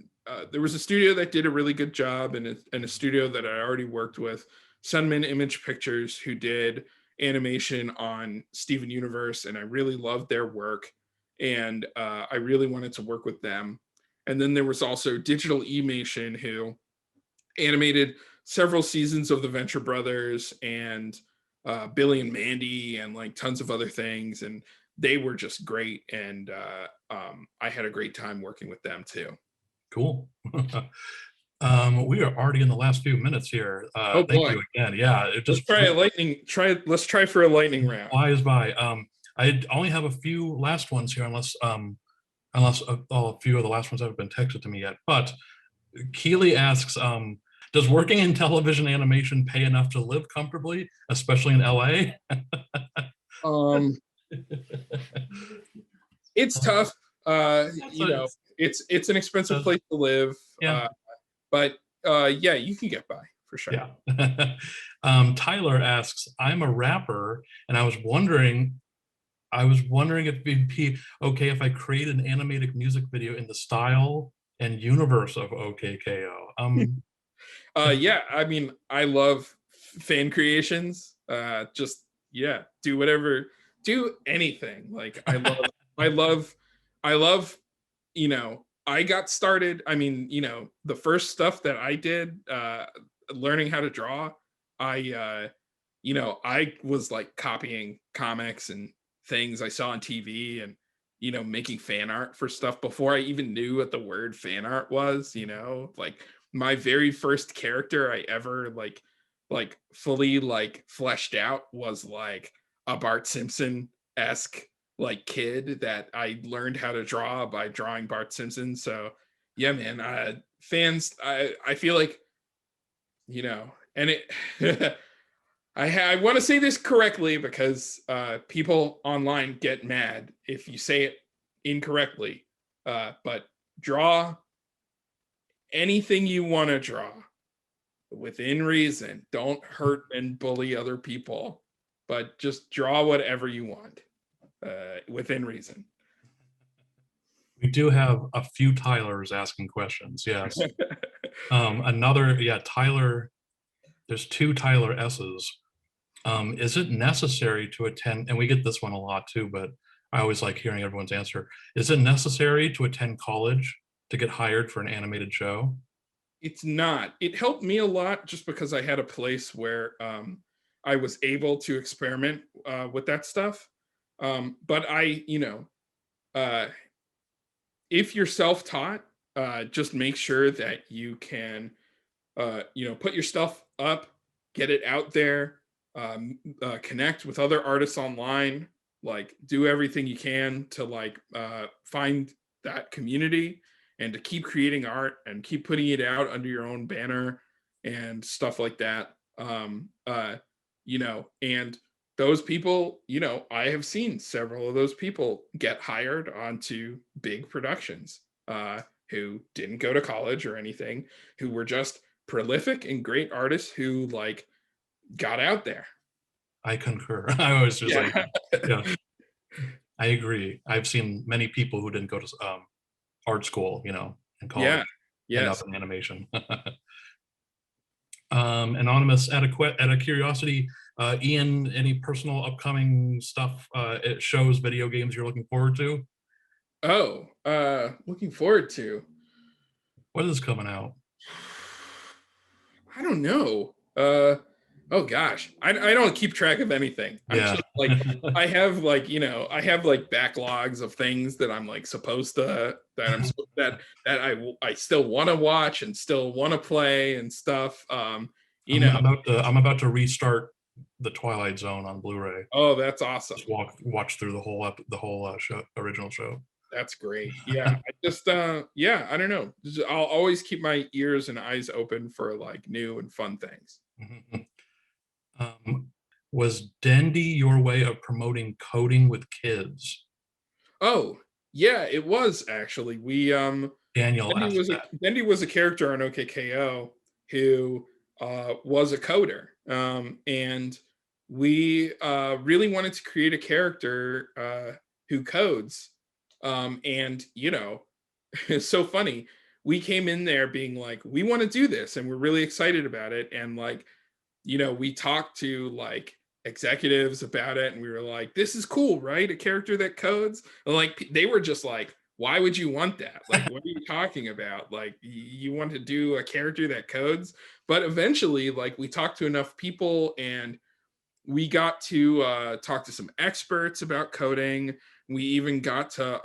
there was a studio that did a really good job and a studio that I already worked with, Sunman Image Pictures, who did animation on Steven Universe, and I really loved their work, and I really wanted to work with them. And then there was also Digital Emation, who animated several seasons of the Venture Brothers and Billy and Mandy and like tons of other things, and they were just great, and I had a great time working with them too. Cool. We are already in the last few minutes here. Oh Thank boy. you again. Yeah, it just Let's try for a lightning round. flies by. I only have a few last ones here, unless a few of the last ones haven't been texted to me yet. But Keely asks, does working in television animation pay enough to live comfortably, especially in LA? It's tough. You know, it's an expensive place to live. Yeah. But yeah, you can get by for sure. Yeah. Tyler asks, I'm a rapper, and I was wondering if it'd be okay if I create an animated music video in the style and universe of OKKO. Yeah, I mean, I love fan creations. Just yeah, do whatever, do anything. Like I love, you know, I got started. I mean, you know, the first stuff that I did, learning how to draw, you know, I was like copying comics and things I saw on TV and, you know, making fan art for stuff before I even knew what the word fan art was, you know, like my very first character I ever like fully like fleshed out was like a Bart Simpson-esque like kid that I learned how to draw by drawing Bart Simpson. So yeah, man, fans, I feel like, you know, and it I want to say this correctly because people online get mad if you say it incorrectly. But draw anything you want to draw within reason. Don't hurt and bully other people, but just draw whatever you want within reason. We do have a few Tylers asking questions. Yes. Tyler. There's two Tyler S's. Is it necessary to attend? And we get this one a lot too, but I always like hearing everyone's answer. Is it necessary to attend college to get hired for an animated show? It's not. It helped me a lot just because I had a place where I was able to experiment with that stuff. But you know, if you're self-taught, just make sure that you can, you know, put your stuff up, get it out there, connect with other artists online, like do everything you can to like find that community and to keep creating art and keep putting it out under your own banner and stuff like that. You know, and those people, you know, I have seen several of those people get hired onto big productions who didn't go to college or anything, who were just prolific and great artists who like got out there. I concur. I was just like, yeah. I agree. I've seen many people who didn't go to art school, in Yeah. college, end up Yes. in animation. Anonymous, out of curiosity, Ian, any personal upcoming stuff, it shows, video games you're looking forward to? Oh, looking forward to. What is coming out? I don't know. Oh gosh, I don't keep track of anything. I'm Yeah. just like I have like I have like backlogs of things that I'm like supposed to that I still want to watch and still want to play and stuff. You know. I'm about to restart the Twilight Zone on Blu-ray. Oh, that's awesome. Just watch through the whole show, original show. That's great. Yeah, I just yeah, I don't know. I'll always keep my ears and eyes open for like new and fun things. um, was Dendy your way of promoting coding with kids? Oh, yeah, it was actually. We Daniel asked that. Dendy was a character on OKKO who was a coder. And we really wanted to create a character who codes. And it's so funny. We came in there being like, we want to do this and we're really excited about it. And like, we talked to like executives about it and we were like, this is cool, right? A character that codes. And like they were just like, why would you want that? Like, what are you talking about? Like, you want to do a character that codes? But eventually, like, we talked to enough people and we got to talk to some experts about coding. We even got to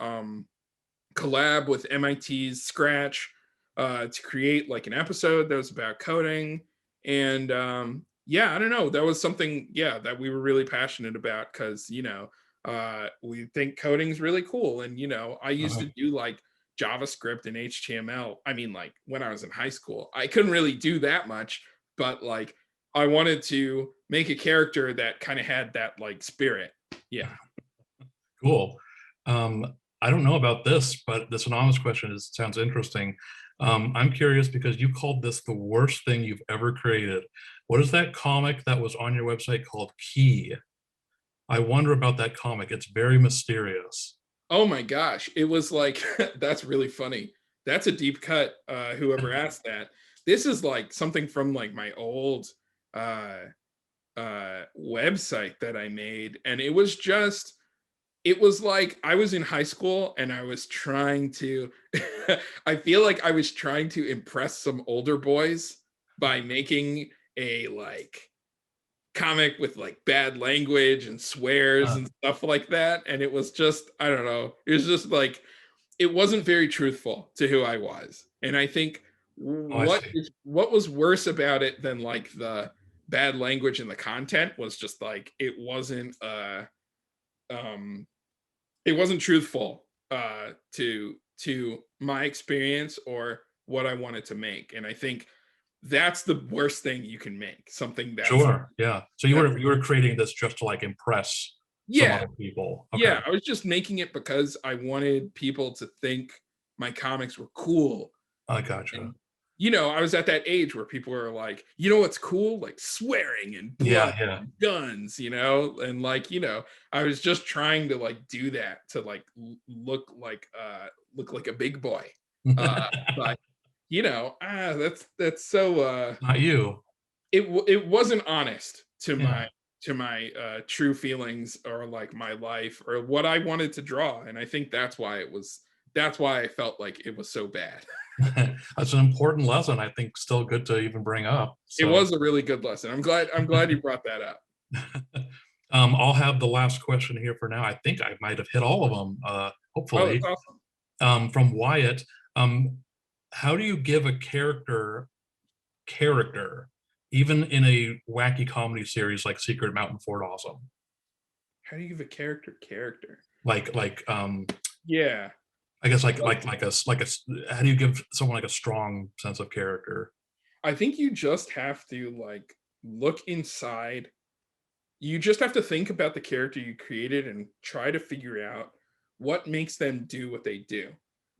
collab with MIT's Scratch to create like an episode that was about coding. And yeah, I don't know. That was something, yeah, that we were really passionate about because, we think coding's really cool. And, I used to do like JavaScript and HTML. I mean, like when I was in high school, I couldn't really do that much, but like I wanted to make a character that kind of had that like spirit. Yeah. Cool. I don't know about this, but this anonymous question sounds interesting. I'm curious because you called this the worst thing you've ever created. What is that comic that was on your website called Key? I wonder about that comic. It's very mysterious. Oh my gosh. It was like, that's really funny. That's a deep cut, whoever asked that. This is like something from like my old uh website that I made. And it was like I was in high school and I was trying to I feel like I was trying to impress some older boys by making a like comic with like bad language and swears and stuff like that. And it was just, I don't know, it was just like it wasn't very truthful to who I was. And I think what was worse about it than like the bad language and the content was just like um it wasn't truthful to my experience or what I wanted to make. And I think that's the worst thing you can make, something that's Sure. Yeah. So you were creating this just to like impress some yeah, other people. Okay. yeah, I was just making it because I wanted people to think my comics were cool. I gotcha. And I was at that age where people were like, what's cool? Like swearing and blood and guns, and like, I was just trying to like do that to like look like a big boy. But that's so Not you. it wasn't honest to Yeah. my true feelings or like my life or what I wanted to draw. And I think that's why I felt like it was so bad. That's an important lesson. I think still good to even bring up. It So was a really good lesson. I'm glad you brought that up. I'll have the last question here for now. I think I might have hit all of them. Oh, Hopefully. that's awesome. From Wyatt, how do you give a character, even in a wacky comedy series like Secret Mountain Fort Awesome? How do you give a character? Like Yeah. I guess like how do you give someone like a strong sense of character? I think you just have to like look inside. You just have to think about the character you created and try to figure out what makes them do what they do.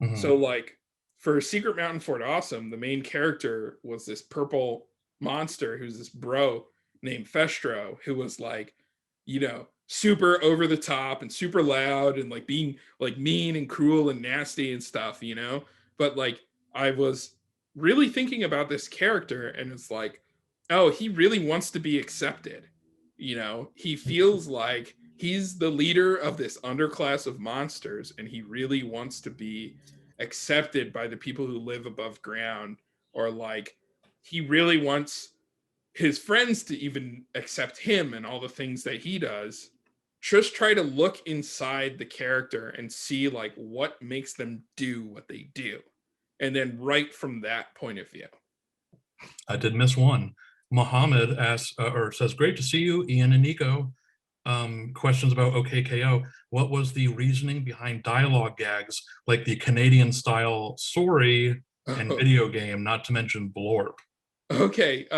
Mhm. So like for Secret Mountain Fort Awesome, the main character was this purple monster who's this bro named Festro who was like, super over the top and super loud and like being like mean and cruel and nasty and stuff, you know? But like I was really thinking about this character and it's like, oh, he really wants to be accepted. You know, he feels like he's the leader of this underclass of monsters and he really wants to be accepted by the people who live above ground, or like he really wants his friends to even accept him and all the things that he does. Just try to look inside the character and see like what makes them do what they do, and then write from that point of view. I did miss one. Mohammed asks or says, "Great to see you, Ian and Nico. Questions about OKKO. What was the reasoning behind dialogue gags like the Canadian style sorry and video game, not to mention blorp?" Okay,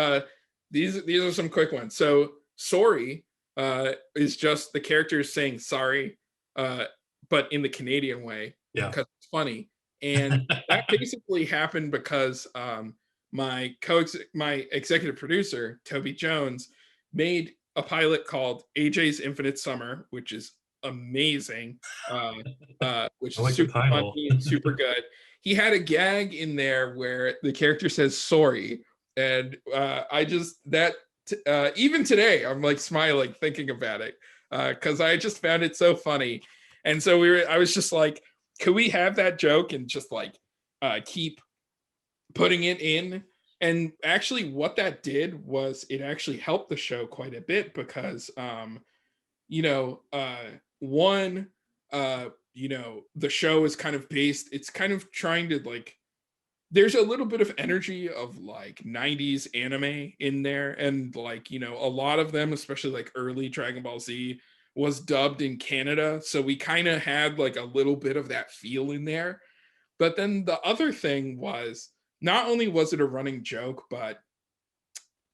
these are some quick ones. So sorry is just the characters saying sorry, but in the Canadian way Yeah. because it's funny. And that basically happened because my executive producer Toby Jones made a pilot called AJ's Infinite Summer, which is amazing, which I is like the super title. funny and super good. He had a gag in there where the character says sorry, and I just even today I'm like smiling thinking about it because I just found it so funny. And so I was just like, could we have that joke and just like keep putting it in? And actually what that did was it actually helped the show quite a bit because you know, one, you know, the show is kind of based, it's kind of trying to like, there's a little bit of energy of like 90s anime in there. And like, you know, a lot of them, especially like early Dragon Ball Z, was dubbed in Canada. So we kind of had like a little bit of that feel in there. But then the other thing was not only was it a running joke, but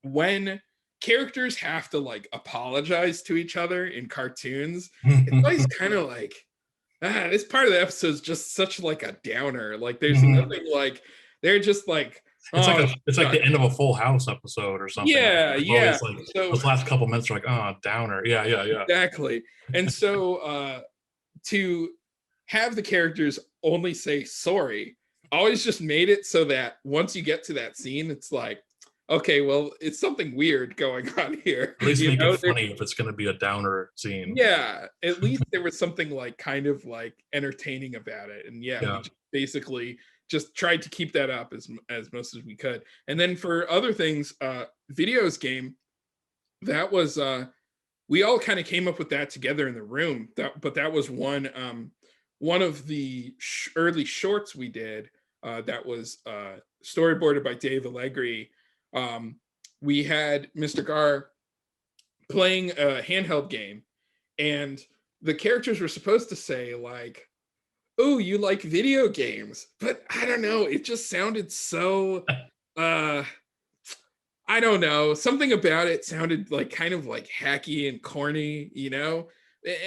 when characters have to like apologize to each other in cartoons, it's always kind of like, this part of the episode is just such like a downer. Like there's nothing like, they're just like, oh, It's like the end of a Full House episode or something. yeah, It's yeah. always like So those last couple minutes are like, oh, downer. Yeah, yeah, yeah. exactly. And so to have the characters only say sorry always just made it so that once you get to that scene, it's like, okay, well, it's something weird going on here. At least You make know, it funny if it's going to be a downer scene. yeah, at least there was something like kind of like entertaining about it. And yeah, we Yeah. just basically just tried to keep that up as most as we could. And then for other things, videos game, that was we all kind of came up with that together in the room. But that was one of the early shorts we did that was storyboarded by Dave Allegri. We had Mr. Gar playing a handheld game, and the characters were supposed to say like, oh, you like video games, but I don't know, it just sounded so uh I don't know, something about it sounded like kind of like hacky and corny, you know?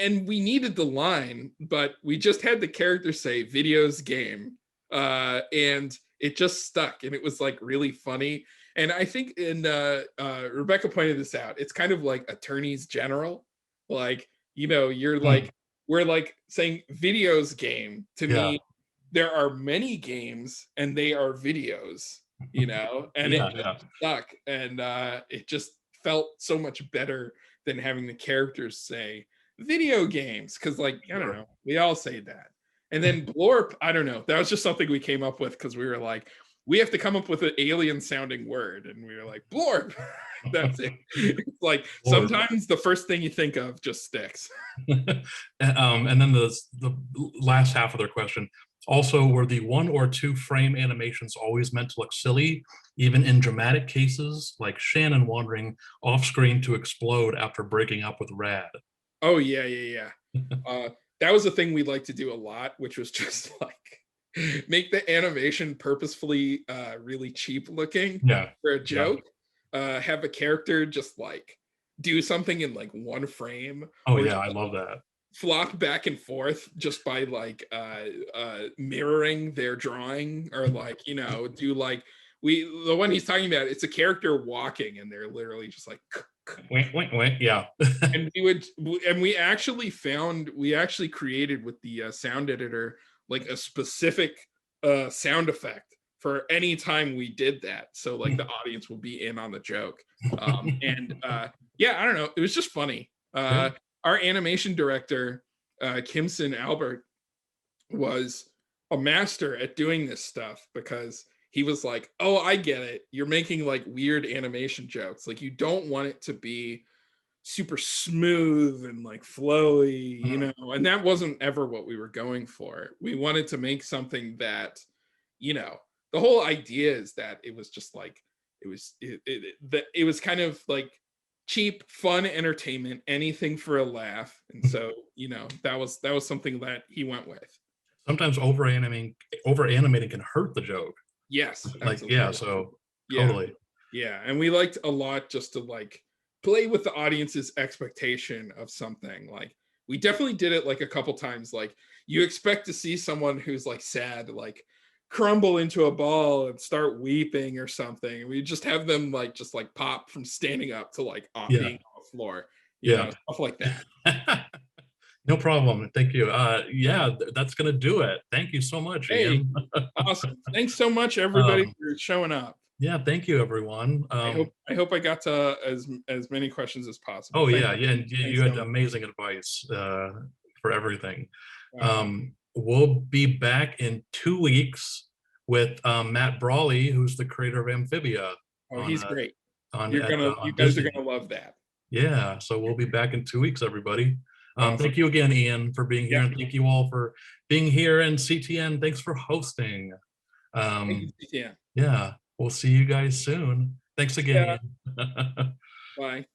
And we needed the line, but we just had the character say videos game. And it just stuck and it was like really funny. And I think Rebecca pointed this out, it's kind of like attorneys general. Like, you know, you're like, we're like saying videos game to Yeah. me. There are many games and they are videos, you know, and Yeah, it yeah. stuck, and it just felt so much better than having the characters say video games, because like I don't know, we all say that. And then blorp, I don't know, that was just something we came up with because we were like, we have to come up with an alien sounding word, and we were like blorp. That's it. It's like Blorp. sometimes the first thing you think of just sticks. And then the last half of their question. Also, were the 1 or 2 frame animations always meant to look silly, even in dramatic cases, like Shannon wandering off screen to explode after breaking up with Rad? Oh yeah. That was a thing we like to do a lot, which was just like make the animation purposefully really cheap looking for a joke. Have a character just like do something in like one frame. Oh or yeah, I love that. flop back and forth just by like mirroring their drawing, or like, you know, do like the one he's talking about, it's a character walking and they're literally just like Wait, wait, wait. Yeah. And we actually created with the sound editor like a specific sound effect for any time we did that, so like the audience will be in on the joke. And yeah, I don't know, it was just funny. Our animation director, Kimson Albert, was a master at doing this stuff, because he was like, oh, I get it, you're making like weird animation jokes, like you don't want it to be super smooth and like flowy, you know, and that wasn't ever what we were going for. We wanted to make something that, you know, the whole idea is that it was just like, it was kind of like cheap, fun entertainment, anything for a laugh. And so, you know, that was something that he went with. Sometimes over animating can hurt the joke. Yes, Like, absolutely. yeah, so Yeah. totally. Yeah, and we liked a lot just to like play with the audience's expectation of something. Like we definitely did it like a couple times. Like you expect to see someone who's like sad, like crumble into a ball and start weeping or something. And we just have them like just like pop from standing up to like Yeah. being on the floor, you Yeah. know, stuff like that. No problem. Thank you. Yeah, that's gonna do it. Thank you so much, Hey, Ian. awesome. Thanks so much, everybody, for showing up. Yeah, thank you, everyone. I hope I got to as many questions as possible. Oh Thank yeah, yeah, and you Thanks had so much. amazing advice for everything. Wow. We'll be back in 2 weeks with Matt Brawley, who's the creator of Amphibia Oh, on he's great. on You on guys are Disney. gonna love that. Yeah, so we'll be back in 2 weeks, everybody. Awesome. Thank you again, Ian, for being here, Yeah. and thank you all for being here. And CTN, thanks for hosting. Thank you, CTN. Yeah, we'll see you guys soon. Thanks again, Yeah. Ian. Bye.